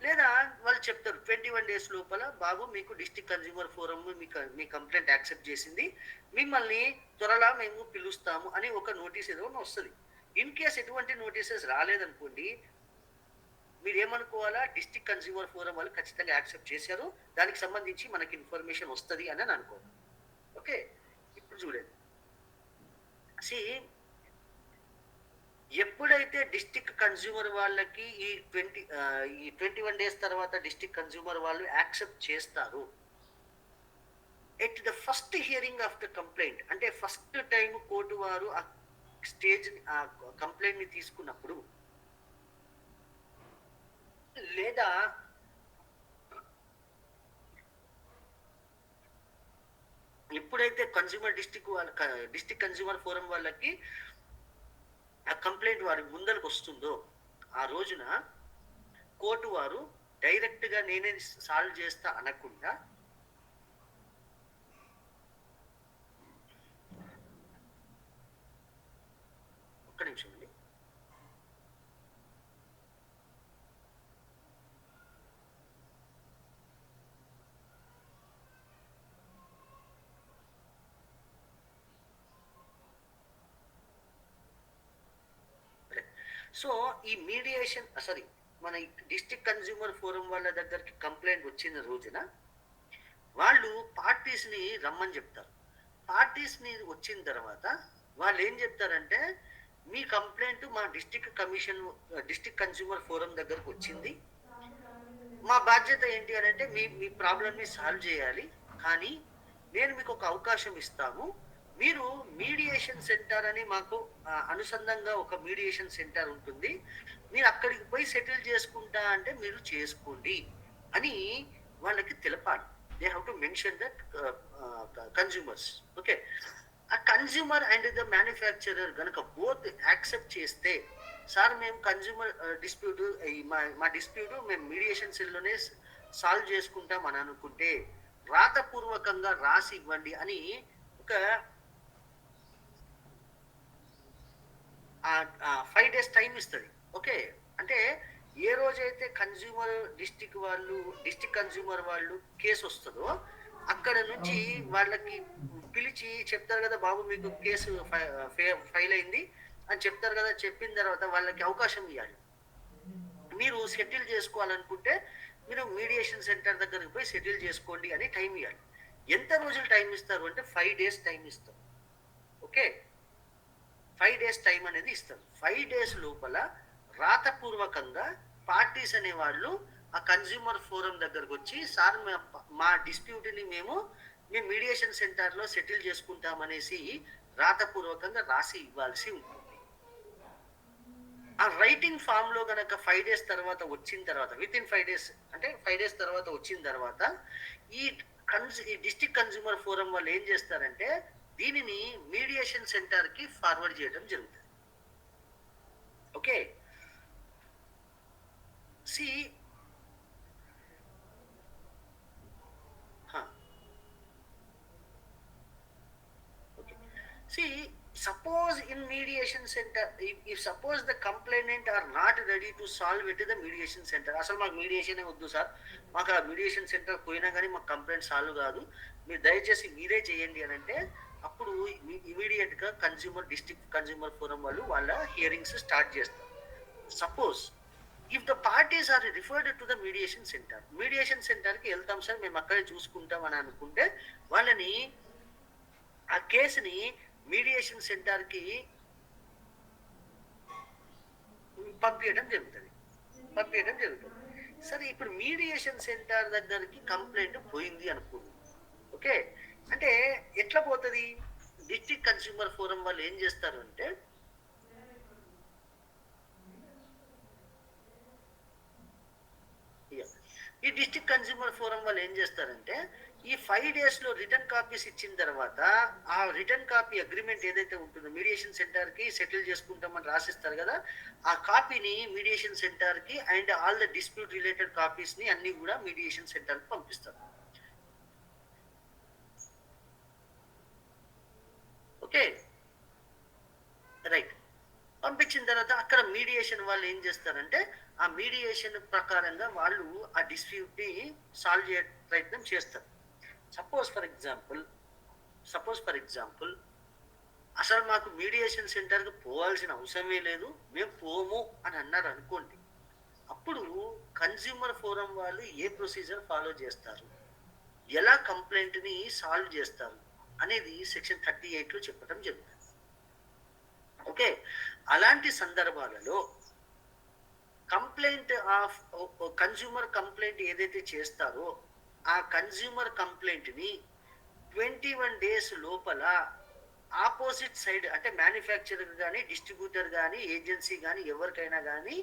లేదా వాళ్ళు చెప్తారు 21 days లోపల బాబు మీకు డిస్ట్రిక్ట్ కన్స్యూమర్ ఫోరం మీ కంప్లైంట్ యాక్సెప్ట్ చేసింది, మిమ్మల్ని త్వరలో మేము పిలుస్తాము అని ఒక నోటీస్ ఏదో వస్తుంది. ఇన్ కేస్ ఎటువంటి నోటీసెస్ రాలేదనుకోండి, మీరు ఏమనుకోవాలా, డిస్ట్రిక్ట్ కన్స్యూమర్ ఫోరం వాళ్ళు ఖచ్చితంగా యాక్సెప్ట్ చేశారు, దానికి సంబంధించి మనకి ఇన్ఫర్మేషన్ వస్తుంది అని అనుకోవాలి. ఓకే, ఇప్పుడు చూడండి, ఎప్పుడైతే డిస్ట్రిక్ట్ కన్స్యూమర్ వాళ్ళకి ఈ 21 days తర్వాత డిస్ట్రిక్ట్ కన్స్యూమర్ వాళ్ళు యాక్సెప్ట్ చేస్తారు, at the first hearing of the complaint అంటే ఫస్ట్ టైం కోర్టు వారు ఆ స్టేజ్ ఆ కంప్లైంట్ ని తీసుకున్నప్పుడు, లేదా ఎప్పుడైతే డిస్ట్రిక్ట్ కన్స్యూమర్ ఫోరం వాళ్ళకి ఆ కంప్లైంట్ వారి ముందరకు వస్తుందో ఆ రోజున కోర్టు వారు డైరెక్ట్ గా నేనే సాల్వ్ చేస్తా అనకుండా ఒక్క నిమిషం అండి, సో ఈ మీడియేషన్ మన డిస్ట్రిక్ట్ కన్స్యూమర్ ఫోరం వాళ్ళ దగ్గరికి కంప్లైంట్ వచ్చిన రోజున వాళ్ళు పార్టీస్ ని రమ్మని చెప్తారు. పార్టీస్ ని వచ్చిన తర్వాత వాళ్ళు ఏం చెప్తారంటే, మీ కంప్లైంట్ మా డిస్ట్రిక్ట్ కన్స్యూమర్ ఫోరం దగ్గరకు వచ్చింది, మా బాధ్యత ఏంటి అని అంటే మీ ప్రాబ్లమ్ ని సాల్వ్ చేయాలి, కానీ నేను మీకు ఒక అవకాశం ఇస్తాము, మీరు మీడియేషన్ సెంటర్ అని మాకు అనుసంధానంగా ఒక మీడియేషన్ సెంటర్ ఉంటుంది, మీరు అక్కడికి పోయి సెటిల్ చేసుకుంటా అంటే మీరు చేసుకోండి అని వాళ్ళకి తెలపాలి. They have to mention that consumers. Okay, ఆ కన్స్యూమర్ అండ్ ద మ్యానుఫ్యాక్చరర్ కనుక బోత్ యాక్సెప్ట్ చేస్తే, సార్ మేము కన్స్యూమర్ డిస్ప్యూట్ మా డిస్ప్యూట్ మేము మీడియేషన్ సెల్లోనే సాల్వ్ చేసుకుంటాం అని అనుకుంటే రాతపూర్వకంగా రాసి ఇవ్వండి అని ఒక 5 days టైం ఇస్తుంది. ఓకే, అంటే ఏ రోజైతే డిస్ట్రిక్ట్ కన్స్యూమర్ వాళ్ళు కేసు వస్తుందో అక్కడ నుంచి వాళ్ళకి పిలిచి చెప్తారు కదా, బాబు మీకు కేసు ఫైల్ అయింది అని చెప్తారు కదా. చెప్పిన తర్వాత వాళ్ళకి అవకాశం ఇవ్వాలి. మీరు సెటిల్ చేసుకోవాలనుకుంటే మీరు మీడియేషన్ సెంటర్ దగ్గరికి పోయి సెటిల్ చేసుకోండి అని టైం ఇవ్వాలి. ఎంత రోజులు టైం ఇస్తారు అంటే 5 days టైం ఇస్తారు. ఓకే, 5 days టైం అనేది ఇస్తారు. 5 days లోపల రాతపూర్వకంగా పార్టీస్ అనేవాళ్ళు ఆ కన్స్యూమర్ ఫోరం దగ్గరకు వచ్చి, సార్ మా డిస్ప్యూట్ని మేము మేము మీడియేషన్ సెంటర్లో సెటిల్ చేసుకుంటామనేసి రాతపూర్వకంగా రాసి ఇవ్వాల్సి ఉంటుంది. ఆ రైటింగ్ ఫామ్ లో గనక 5 డేస్ తర్వాత వచ్చిన తర్వాత, విత్ ఇన్ 5 డేస్ అంటే 5 డేస్ తర్వాత వచ్చిన తర్వాత ఈ ఈ డిస్ట్రిక్ట్ కన్స్యూమర్ ఫోరం వాళ్ళు ఏం చేస్తారంటే దీనిని మీడియేషన్ సెంటర్ కి ఫార్వర్డ్ చేయడం జరుగుతుంది. Okay, see See, suppose in mediation center, if suppose the complainant are not ready to solve it in the mediation center, అసలు మాకు మీడియేషన్ వద్దు సార్, మాకు ఆ మీడియేషన్ సెంటర్ పోయినా కానీ మాకు కంప్లైంట్ సాల్వ్ కాదు, మీరు దయచేసి మీరే చేయండి అని అంటే అప్పుడు ఇమీడియట్ గా డిస్ట్రిక్ట్ కన్స్యూమర్ ఫోరం వాళ్ళు వాళ్ళ హియరింగ్స్ స్టార్ట్ చేస్తారు. Suppose if the parties are referred to the mediation center కి వెళ్తాం సార్, మేము అక్కడే చూసుకుంటాం అని అనుకుంటే వాళ్ళని ఆ కేసుని మీడియేషన్ సెంటర్ కి పంపించడం జరుగుతుంది. సరే, ఇప్పుడు మీడియేషన్ సెంటర్ దగ్గరికి కంప్లైంట్ పోయింది అనుకుంది. ఓకే, అంటే ఎట్లా పోతుంది? డిస్ట్రిక్ట్ కన్స్యూమర్ ఫోరం వాళ్ళు ఏం చేస్తారు అంటే ఈ డిస్ట్రిక్ట్ కన్స్యూమర్ ఫోరం వాళ్ళు ఏం చేస్తారంటే ఈ 5 డేస్ లో రిటర్న్ కాపీస్ ఇచ్చిన తర్వాత ఆ రిటర్న్ కాపీ అగ్రిమెంట్ ఏదైతే ఉంటుందో మీడియేషన్ సెంటర్ కి సెటిల్ చేసుకుంటామని రాసిస్తారు కదా, ఆ కాపీని మీడియేషన్ సెంటర్ కి and all the dispute related copies ని అన్ని కూడా మీడియేషన్ సెంటర్ కి పంపిస్తారు. Okay, right. పంపించిన తర్వాత అక్కడ మీడియేషన్ వాళ్ళు ఏం చేస్తారంటే ఆ మీడియేషన్ ప్రకారంగా వాళ్ళు ఆ డిస్ప్యూట్ ని సాల్వ్ చేయ ప్రయత్నం చేస్తారు. సపోజ్ ఫర్ ఎగ్జాంపుల్ అసలు మాకు మీడియేషన్ సెంటర్కి పోవాల్సిన అవసరమే లేదు, మేము పోము అని అన్నారు అనుకోండి. అప్పుడు కన్స్యూమర్ ఫోరం వాళ్ళు ఏ ప్రొసీజర్ ఫాలో చేస్తారు, ఎలా కంప్లైంట్ని సాల్వ్ చేస్తారు అనేది సెక్షన్ 38 లో చెప్పడం జరుగుతుంది. ఓకే, అలాంటి సందర్భాలలో కంప్లైంట్ ఆఫ్ కన్స్యూమర్ కంప్లైంట్ ఏదైతే చేస్తారో ఆ కన్స్యూమర్ కంప్లైంట్ ని 21 డేస్ లోపల ఆపోజిట్ సైడ్ అంటే మ్యానుఫ్యాక్చరర్ కానీ డిస్ట్రిబ్యూటర్ కానీ ఏజెన్సీ కానీ ఎవరికైనా కానీ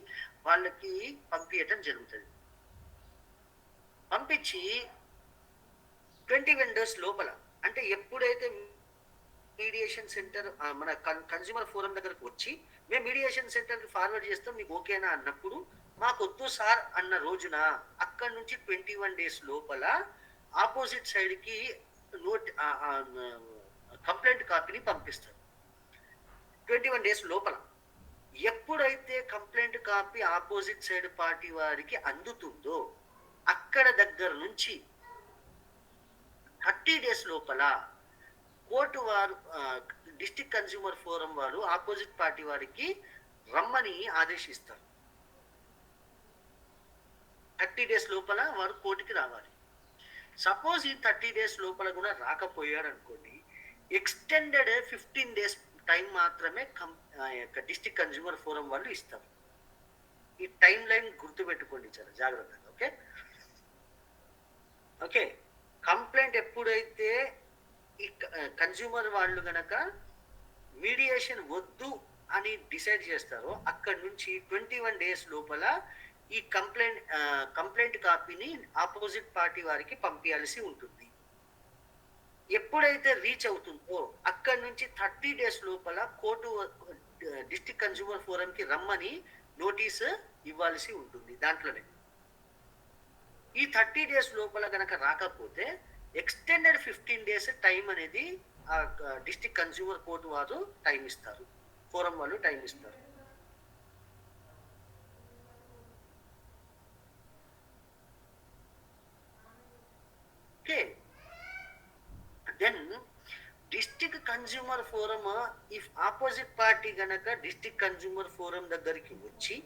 వాళ్ళకి పంపించడం జరుగుతుంది. పంపించి 21 డేస్ లోపల అంటే ఎప్పుడైతే మీడియేషన్ సెంటర్ మన కన్స్యూమర్ ఫోరం దగ్గరకు వచ్చి మేము మీడియేషన్ సెంటర్కి ఫార్వర్డ్ చేస్తాం మీకు ఓకేనా అన్నప్పుడు మాకు వద్దు సార్ అన్న రోజున అక్కడ నుంచి 21 డేస్ లోపల ఆపోజిట్ సైడ్ కి కంప్లైంట్ కాపీని పంపిస్తారు. 21 డేస్ లోపల ఎప్పుడైతే complaint copy opposite side party వారికి అందుతుందో అక్కడ దగ్గర నుంచి 30 డేస్ లోపల కోర్టు వారు డిస్ట్రిక్ట్ కన్స్యూమర్ ఫోరం వారు ఆపోజిట్ పార్టీ వారికి రమ్మని ఆదేశిస్తారు. 30 డేస్ లోపల వారు కోర్టుకి రావాలి. సపోజ్ ఈ 30 డేస్ లోపల కూడా రాకపోయాడు అనుకోండి, ఎక్స్టెండెడ్ 15 డేస్ టైం మాత్రమే డిస్ట్రిక్ట్ కన్స్యూమర్ ఫోరం వాళ్ళు ఇస్తారు. ఈ టైం లైన్ గుర్తుపెట్టుకోండి చాలా జాగ్రత్తగా. ఓకే ఓకే కంప్లైంట్ ఎప్పుడైతే ఈ కన్స్యూమర్ వాళ్ళు గనక మీడియేషన్ వద్దు అని డిసైడ్ చేస్తారో అక్కడి నుంచి 21 డేస్ లోపల ఈ కంప్లైంట్ కాపీని ఆపోజిట్ పార్టీ వారికి పంపించాల్సి ఉంటుంది. ఎప్పుడైతే రీచ్ అవుతుందో అక్కడి నుంచి 30 డేస్ లోపల కోర్టు డిస్ట్రిక్ట్ కన్స్యూమర్ ఫోరం కి రమ్మని నోటీస్ ఇవ్వాల్సి ఉంటుంది. దాంట్లోనే ఈ 30 డేస్ లోపల గనక రాకపోతే ఎక్స్టెండెడ్ 15 డేస్ టైం అనేది ఆ డిస్ట్రిక్ట్ కన్స్యూమర్ కోర్టు వారు టైం ఇస్తారు, ఫోరం వాళ్ళు టైం ఇస్తారు. Okay, then district consumer forum if opposite party గనక డిస్ట్రిక్ట్ కన్స్యూమర్ ఫోరం దగ్గరికి వచ్చి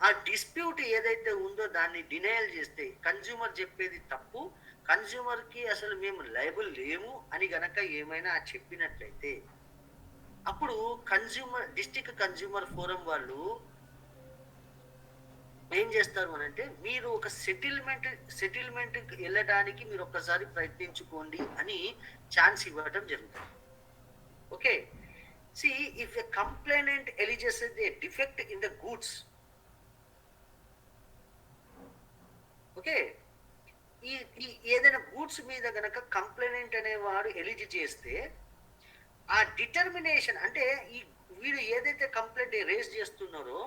ఆ డిస్ప్యూట్ ఏదైతే ఉందో దాన్ని డినయల్ చేస్తే, కన్స్యూమర్ చెప్పేది తప్పు, కన్స్యూమర్ కి అసలు మేము లయబుల్ లేము అని గనక ఏమైనా చెప్పినట్లయితే అప్పుడు డిస్ట్రిక్ట్ కన్స్యూమర్ ఫోరం వాళ్ళు ఏం చేస్తారు అని అంటే, మీరు ఒక సెటిల్మెంట్ వెళ్ళడానికి మీరు ఒక్కసారి ప్రయత్నించుకోండి అని ఛాన్స్ ఇవ్వడం జరుగుతుంది. Okay, see if a complainant alleges a defect in the goods, okay, ఈ ఈ ఏదైనా గూడ్స్ మీద గనక కంప్లైనెంట్ అనేవాడు ఎలిజి చేస్తే, ఆ డిటర్మినేషన్ అంటే ఈ వీడు ఏదైతే కంప్లైంట్ రేజ్ చేస్తున్నారో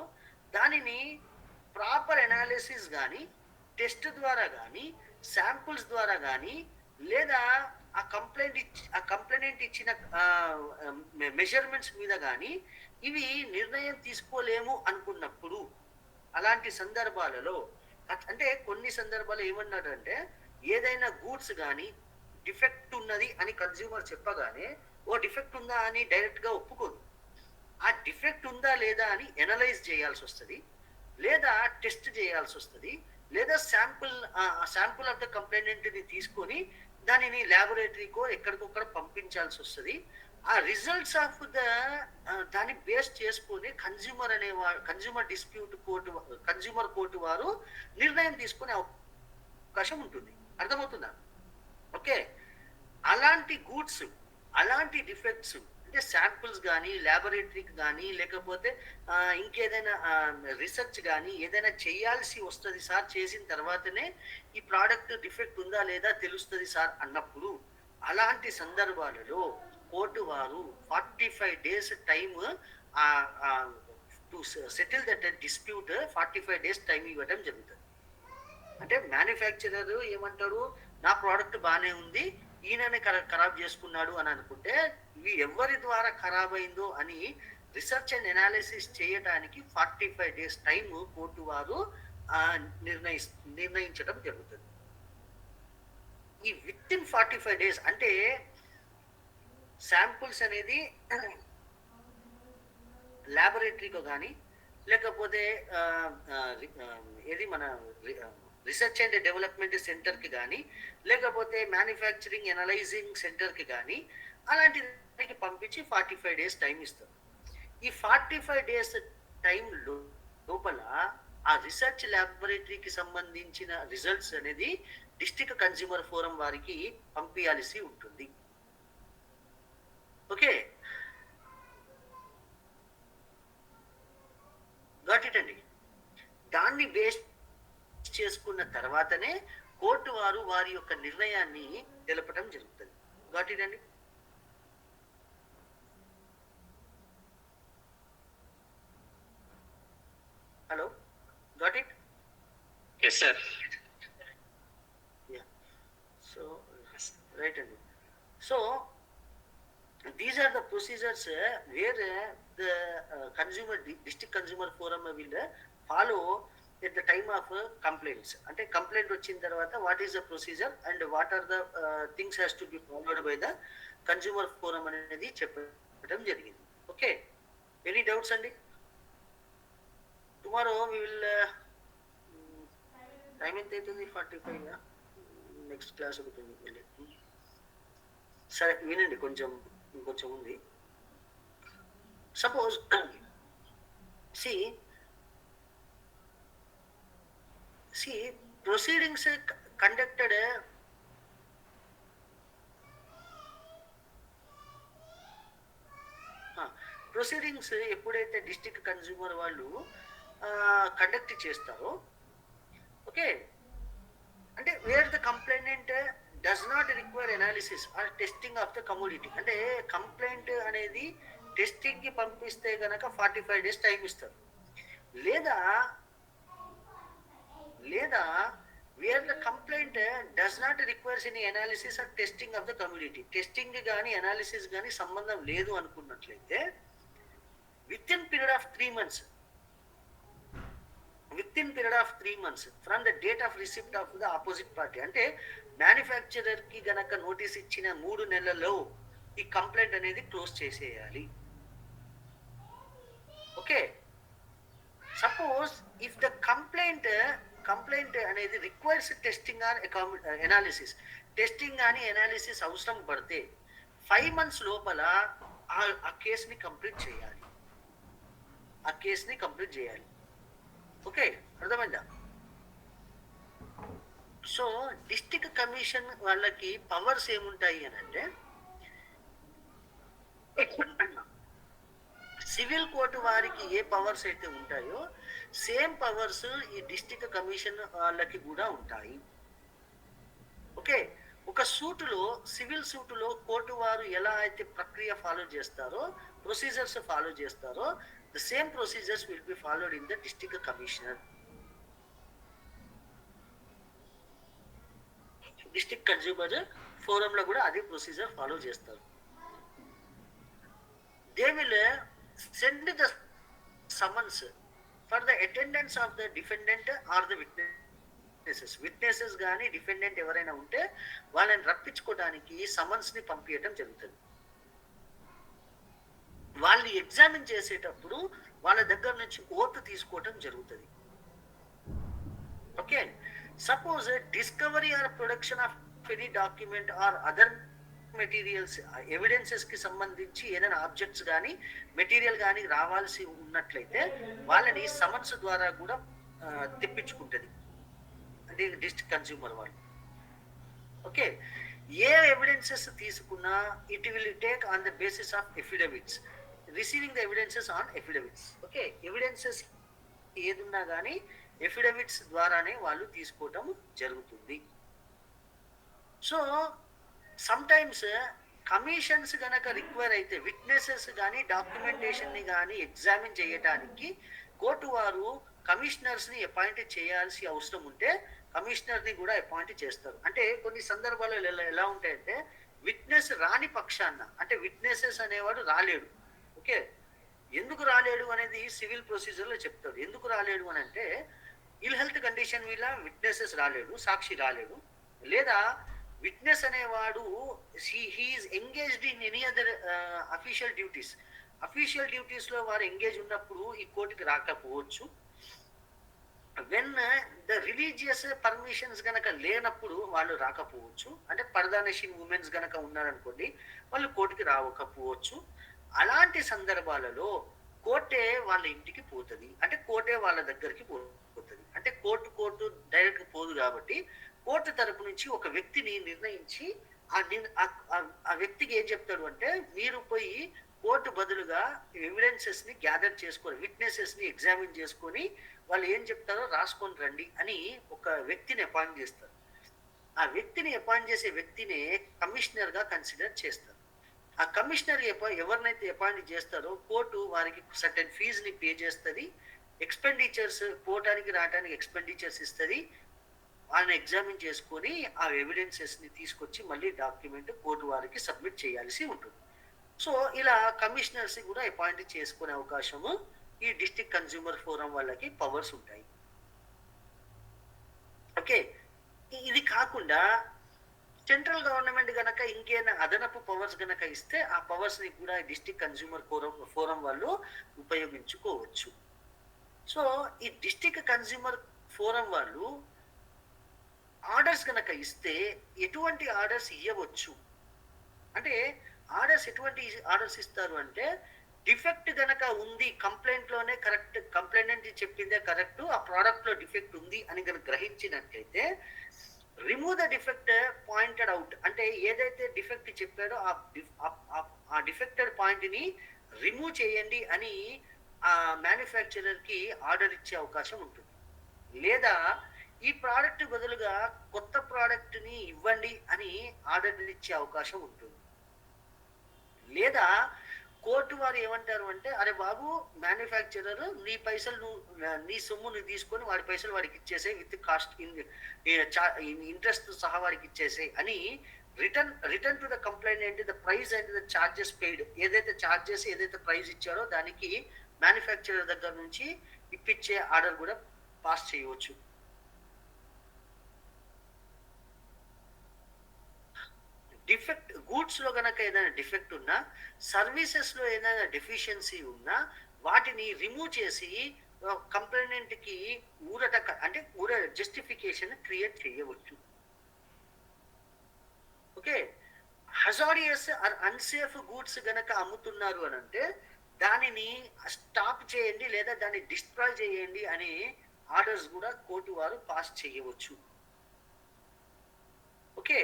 దానిని ప్రాపర్ అనాలిసిస్ కానీ, టెస్ట్ ద్వారా కానీ, శాంపుల్స్ ద్వారా కానీ, లేదా ఆ కంప్లైంట్ ఇచ్చిన మెజర్మెంట్స్ మీద కానీ ఇవి నిర్ణయం తీసుకోలేము అనుకున్నప్పుడు, అలాంటి సందర్భాలలో అంటే కొన్ని సందర్భాలు ఏమన్నాడంటే, ఏదైనా గూడ్స్ కానీ డిఫెక్ట్ ఉన్నది అని కన్జ్యూమర్ చెప్పగానే ఓ డిఫెక్ట్ ఉందా అని డైరెక్ట్గా ఒప్పుకోదు. ఆ డిఫెక్ట్ ఉందా లేదా అని ఎనలైజ్ చేయాల్సి వస్తుంది, లేదా టెస్ట్ చేయాల్సి వస్తుంది, లేదా శాంపుల్ ఆఫ్ ద కంప్లైనెంట్ని తీసుకొని దానిని ల్యాబొరేటరీకో ఎక్కడికొక్కడ పంపించాల్సి వస్తుంది. ఆ రిజల్ట్స్ ఆఫ్ దాన్ని బేస్ చేసుకొని కన్జ్యూమర్ డిస్ప్యూట్ కన్జ్యూమర్ కోర్టు వారు నిర్ణయం తీసుకునే అవకాశం ఉంటుంది. అర్థమవుతుందా? ఓకే, అలాంటి గూడ్స్, అలాంటి డిఫెక్ట్స్ అంటే శాంపుల్స్ కానీ, ల్యాబొరేటరీకి కానీ, లేకపోతే ఇంకేదైనా రీసెర్చ్ కానీ ఏదైనా చేయాల్సి వస్తుంది సార్, చేసిన తర్వాతనే ఈ ప్రోడక్ట్ డిఫెక్ట్ ఉందా లేదా తెలుస్తుంది సార్ అన్నప్పుడు, అలాంటి సందర్భాలలో కోర్టు వారు 45 days time to settle that dispute 45 days time ఇవ్వడం జరుగుతుంది. అంటే మ్యానుఫ్యాక్చరర్ ఏమంటారు, నా ప్రోడక్ట్ బాగానే ఉంది, ఈయననే ఖరాబ్ చేసుకున్నాడు అని అనుకుంటే, ఇవి ఎవరి ద్వారా ఖరాబ్ అయిందో అని రిసెర్చ్ అండ్ అనాలిసిస్ చేయడానికి 45 days టైం కోర్టు వారు నిర్ణయించడం జరుగుతుంది. ఈ విత్ ఇన్ 45 days అంటే శాంపుల్స్ అనేది ల్యాబొరేటరీకో కానీ, లేకపోతే ఏది మన రీసెర్చ్ అండ్ డెవలప్మెంట్ సెంటర్కి కానీ, లేకపోతే మ్యానుఫ్యాక్చరింగ్ ఎనలైజింగ్ సెంటర్కి కానీ, అలాంటి దానికి పంపించి 45 days టైం ఇస్తారు. ఈ 45 days టైం లోపల ఆ రీసెర్చ్ ల్యాబొరేటరీకి సంబంధించిన రిజల్ట్స్ అనేది డిస్ట్రిక్ట్ కన్జ్యూమర్ ఫోరం వారికి పంపించాల్సి ఉంటుంది. ఓకే, గాట్ ఇట్ అండి. దాన్ని బేస్ చేసుకున్న తర్వాతనే కోర్టు వారు వారి యొక్క నిర్ణయాన్ని తెలపడం జరుగుతుంది. గాట్ ఇట్ అండి. Hello, got it? Yes sir. So right అండి. So these are the procedures where the district consumer forum will follow at the time of complaints. అంటే కంప్లైంట్ వచ్చిన తర్వాత what is the procedure and what are the things has to be followed by the consumer forum అనేది చెప్పడం జరిగింది. Okay, any doubts అండి? Tomorrow we will time ఎంత అవుతుంది? 45. Next class ఒకటి ఉంది. సరే వినండి, ఇంకొంచెం ఉంది. సపోజ్ ప్రొసీడింగ్స్ కండక్టెడ్ ప్రొసీడింగ్స్ ఎప్పుడైతే డిస్ట్రిక్ట్ కన్జ్యూమర్ వాళ్ళు కండక్ట్ చేస్తారో, ఓకే, అంటే where the complainant does not require analysis or testing of the commodity. అంటే కంప్లైంట్ అనేది టెస్టింగ్కి పంపిస్తే కనుక 45 days టైం ఇస్తారు. లేదా where the complaint does not requires any analysis or testing of the commodity, testing కానీ అనాలిసిస్ కానీ సంబంధం లేదు అనుకున్నట్లయితే within period of 3 months from the date of receipt of the opposite party, అంటే manufacturer కి గనక నోటీస్ ఇచ్చిన 3 నెలల్లో ఈ కంప్లైంట్ అనేది క్లోజ్ చేసేయాలి. Okay, suppose if the complaint అనేది requires testing or analysis, testing కానీ ఎనాలిసిస్ అవసరం పడితే 5 months లోపల ఆ కేసుని కంప్లీట్ చేయాలి. ఓకే, అర్థమైందా? సో డిస్ట్రిక్ట్ కమిషన్ వాళ్ళకి పవర్స్ ఏముంటాయి అని అంటే, సివిల్ కోర్టు వారికి ఏ పవర్స్ అయితే ఉంటాయో సేమ్ పవర్స్ ఈ డిస్ట్రిక్ట్ కమిషన్ వాళ్ళకి కూడా ఉంటాయి. ఓకే, ఒక సూటులో, సివిల్ సూటులో కోర్టు వారు ఎలా అయితే ప్రక్రియ ఫాలో చేస్తారో, ప్రొసీజర్స్ ఫాలో చేస్తారో, the same procedures will be followed in the district commissioner. District consumer ఫోరంలో కూడా అదే ప్రొసీజర్ ఫాలో చేస్తారు. They will send the summons for the attendance of the defendant or the witnesses కానీ defendant ఎవరైనా ఉంటే వాళ్ళని రప్పించుకోవడానికి summons ని పంపించడం జరుగుతుంది. వాళ్ళని ఎగ్జామిన్ చేసేటప్పుడు వాళ్ళ దగ్గర నుంచి ఓటు తీసుకోవటం జరుగుతుంది. Okay, suppose discovery or production of any document or other materials, evidences కి సంబంధించి ఏదైనా ఆబ్జెక్ట్స్ కానీ మెటీరియల్ కానీ రావాల్సి ఉన్నట్లయితే వాళ్ళని సమన్స్ ద్వారా కూడా తెప్పించుకుంటుంది అంటే డిస్ట్రిక్ట్ కన్స్యూమర్ వాళ్ళు. ఓకే, ఏ ఎవిడెన్సెస్ తీసుకున్నా it will take on the basis of affidavits, receiving the evidences on affidavits. Okay, evidences ఏదున్నా కానీ ఎఫిడవిట్స్ ద్వారానే వాళ్ళు తీసుకోవటం జరుగుతుంది. సో సమ్టైమ్స్ కమిషన్స్ గనక రిక్వైర్ అయితే విట్నెసెస్ కానీ డాక్యుమెంటేషన్ ని కానీ ఎగ్జామిన్ చేయడానికి కోర్టు వారు కమిషనర్స్ ని అపాయింట్ చేయాల్సి అవసరం ఉంటే కమిషనర్ ని కూడా అపాయింట్ చేస్తారు. అంటే కొన్ని సందర్భాల్లో ఎలా ఉంటాయంటే విట్నెస్ రాని పక్షాన, అంటే విట్నెసెస్ అనేవాడు రాలేడు. ఓకే, ఎందుకు రాలేడు అనేది సివిల్ ప్రొసీజర్ లో చెప్తాడు. ఎందుకు రాలేడు అని అంటే ఇల్ హెల్త్ కండిషన్ వల్ల విట్నెసెస్ రాలేడు, సాక్షి రాలేడు, లేదా విట్నెస్ అనేవాడు he is engaged in any other official duties లో వారు ఎంగేజ్ ఉన్నప్పుడు ఈ కోర్టుకి రాకపోవచ్చు. వెన్ ద రిలీజియస్ పర్మిషన్స్ గనక లేనప్పుడు వాళ్ళు రాకపోవచ్చు. అంటే పర్దానషిన్ ఉమెన్స్ గనక ఉన్నారనుకోండి వాళ్ళు కోర్టుకి రాకపోవచ్చు. అలాంటి సందర్భాలలో కోర్టే వాళ్ళ ఇంటికి పోతుంది, అంటే కోర్టే వాళ్ళ దగ్గరికి పోతుంది. అంటే కోర్టు డైరెక్ట్ పోదు కాబట్టి కోర్టు తరపు నుంచి ఒక వ్యక్తిని నిర్ణయించి ఆ వ్యక్తికి ఏం చెప్తాడు అంటే, మీరు పోయి కోర్టు బదులుగా ఎవిడెన్సెస్ ని గ్యాదర్ చేసుకొని విట్నెసెస్ ని ఎగ్జామిన్ చేసుకొని వాళ్ళు ఏం చెప్తారో రాసుకొని రండి అని ఒక వ్యక్తిని అపాయింట్ చేస్తారు. ఆ వ్యక్తిని అపాయింట్ చేసే వ్యక్తినే కమిషనర్ గా కన్సిడర్ చేస్తారు. ఆ కమిషనర్ ఎవరినైతే అపాయింట్ చేస్తారో కోర్టు వారికి సర్టెన్ ఫీజు ని పే చేస్తుంది, ఎక్స్పెండిచర్స్ పోవటానికి రావడానికి ఎక్స్పెండిచర్స్ ఇస్తుంది. వాళ్ళని ఎగ్జామిన్ చేసుకొని ఆ ఎవిడెన్సెస్ ని తీసుకొచ్చి మళ్ళీ డాక్యుమెంట్ కోర్టు వారికి సబ్మిట్ చేయాల్సి ఉంటుంది. సో ఇలా కమిషనర్స్ కూడా అపాయింట్ చేసుకునే అవకాశము ఈ డిస్ట్రిక్ట్ కన్స్యూమర్ ఫోరం వాళ్ళకి పవర్స్ ఉంటాయి. ఓకే, ఇది కాకుండా సెంట్రల్ గవర్నమెంట్ గనక ఇంకేమైనా అదనపు పవర్స్ గనక ఇస్తే ఆ పవర్స్ ని కూడా డిస్ట్రిక్ట్ కన్స్యూమర్ ఫోరం వాళ్ళు ఉపయోగించుకోవచ్చు. సో ఈ డిస్ట్రిక్ట్ కన్స్యూమర్ ఫోరం వాళ్ళు ఆర్డర్స్ గనక ఇస్తే ఎటువంటి ఆర్డర్స్ ఇవ్వచ్చు అంటే, ఆర్డర్స్ ఎటువంటి ఆర్డర్స్ ఇస్తారు అంటే, డిఫెక్ట్ గనక ఉంది కంప్లైంట్ లోనే కరెక్ట్, కంప్లైంట్ చెప్పిందే కరెక్ట్, ఆ ప్రోడక్ట్ లో డిఫెక్ట్ ఉంది అని గనక గ్రహించినట్లయితే remove the defect pointed out, అంటే ఏదైతే డిఫెక్ట్ చెప్పాడో ఆ డిఫెక్టెడ్ పాయింట్ ని రిమూవ్ చేయండి అని ఆ మ్యానుఫ్యాక్చరర్ కి ఆర్డర్ ఇచ్చే అవకాశం ఉంటుంది. లేదా ఈ ప్రోడక్ట్ బదులుగా కొత్త ప్రోడక్ట్ ని ఇవ్వండి అని ఆర్డర్ ఇచ్చే అవకాశం ఉంటుంది. లేదా కోర్టు వారు ఏమంటారు అంటే, అరే బాబు మ్యానుఫ్యాక్చరర్ నీ పైసలు నీ సొమ్ము నువ్వు తీసుకొని వాడి పైసలు వాడికి ఇచ్చేసే విత్ కాస్ట్ ఇంట్రెస్ట్ సహా వాడికి ఇచ్చేసే అని return to the complaint the price and the charges paid, ఏదైతే ప్రైస్ ఇచ్చారో దానికి మ్యానుఫ్యాక్చరర్ దగ్గర నుంచి ఇప్పించే ఆర్డర్ కూడా పాస్ చేయవచ్చు. డిఫెక్ట్ గూడ్స్ లో గనక ఏదైనా డిఫెక్ట్ ఉన్నా, సర్వీసెస్ లో ఏదైనా డెఫిషియన్సీ ఉన్నా వాటిని రిమూవ్ చేసి కంప్లైంట్ కి జస్టిఫికేషన్ క్రియేట్ చేయవచ్చు. ఓకే, హజారియస్ ఆర్ అన్సేఫ్ గూడ్స్ గనక అమ్ముతున్నారు అని అంటే దానిని స్టాప్ చేయండి లేదా దాన్ని డిస్ట్రాయ్ చేయండి అని ఆర్డర్స్ కూడా కోర్టు వారు పాస్ చేయవచ్చు. ఓకే,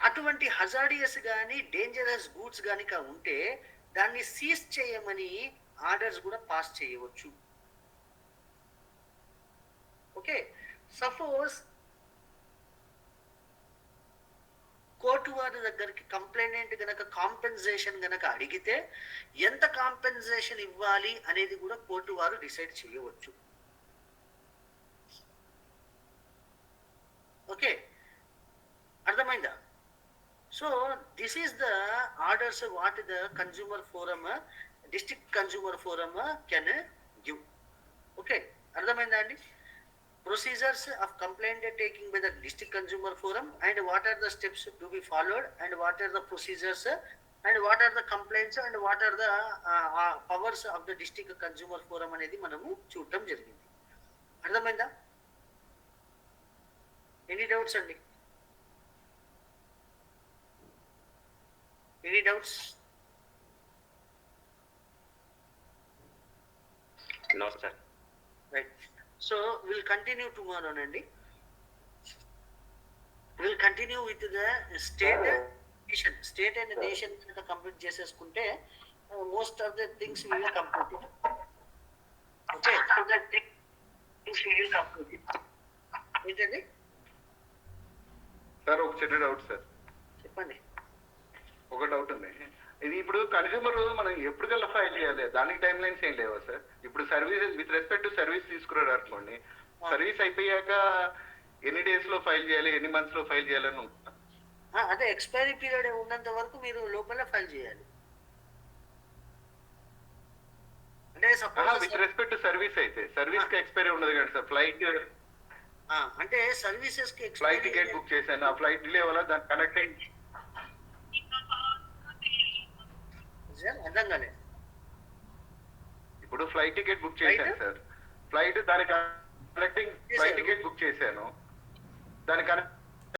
అటువంటి హజార్డియస్ కానీ డేంజరస్ గూడ్స్ కనుక ఉంటే దాన్ని సీజ్ చేయమని ఆర్డర్స్ కూడా పాస్ చేయవచ్చు. ఓకే, సపోజ్ కోర్టు వారి దగ్గరికి కంప్లైంట్ గనక కాంపెన్సేషన్ గనక అడిగితే ఎంత కాంపెన్సేషన్ ఇవ్వాలి అనేది కూడా కోర్టు వారు డిసైడ్ చేయవచ్చు. ఓకే, అర్థమైందా? So this is the orders what the consumer forum, district consumer forum can give. Okay, అర్థమైందా అండి? Procedures of complaint taking by the district consumer forum and what are the steps to be followed and what are the procedures and what are the complaints and what are the powers of the district consumer forum అనేది మనము చూడటం జరిగింది. అర్థమైందా? Any doubts అండి? Any doubts? No sir. Right. So we'll continue tomorrow, Nandi. We'll continue with the state and nation complete చేసుకుంటే most of the things we will complete. Okay, so that things we will complete. ఏంటండి sir? ఒక చిన్న doubt sir. చెప్పండి. ఒక doubt ఉంది. ఇది ఇప్పుడు consumer మనం ఎప్పటికల్లా ఫైల్ చేయాలి? దానికి టైం లైన్స్ ఏం లేవా సార్? ఇప్పుడు services with respect to service తీసుకురాడు అనుకోండి, సర్వీస్ అయిపోయాక ఎన్ని డేస్ లో ఫైల్ చేయాలి, ఎన్ని మంత్స్ లో ఫైల్ చేయాలని ఉంటుందా? అదే ఎక్స్పైరీ పీరియడ్ ఉన్నంత వరకు మీరు లోపల ఫైల్ చేయాలి. అంటే విత్ రెస్పెక్ట్ టు సర్వీస్ అయితే సర్వీస్ కి ఎక్స్పైరీ ఉండదు కదా సార్? ఫ్లైట్ అంటే సర్వీసెస్ కి ఫ్లైట్ టికెట్ బుక్ చేశాను, ఆ ఫ్లైట్ డిలే వల్ల దాని కనెక్ట్ అయింది. అర్థం కాలే. ఇప్పుడు ఫ్లైట్ టికెట్ బుక్ చేశాను సార్, ఫ్లైట్ దానికి కనెక్టింగ్ ఫ్లైట్ టికెట్ బుక్ చేశాను, దాని కనెక్ట్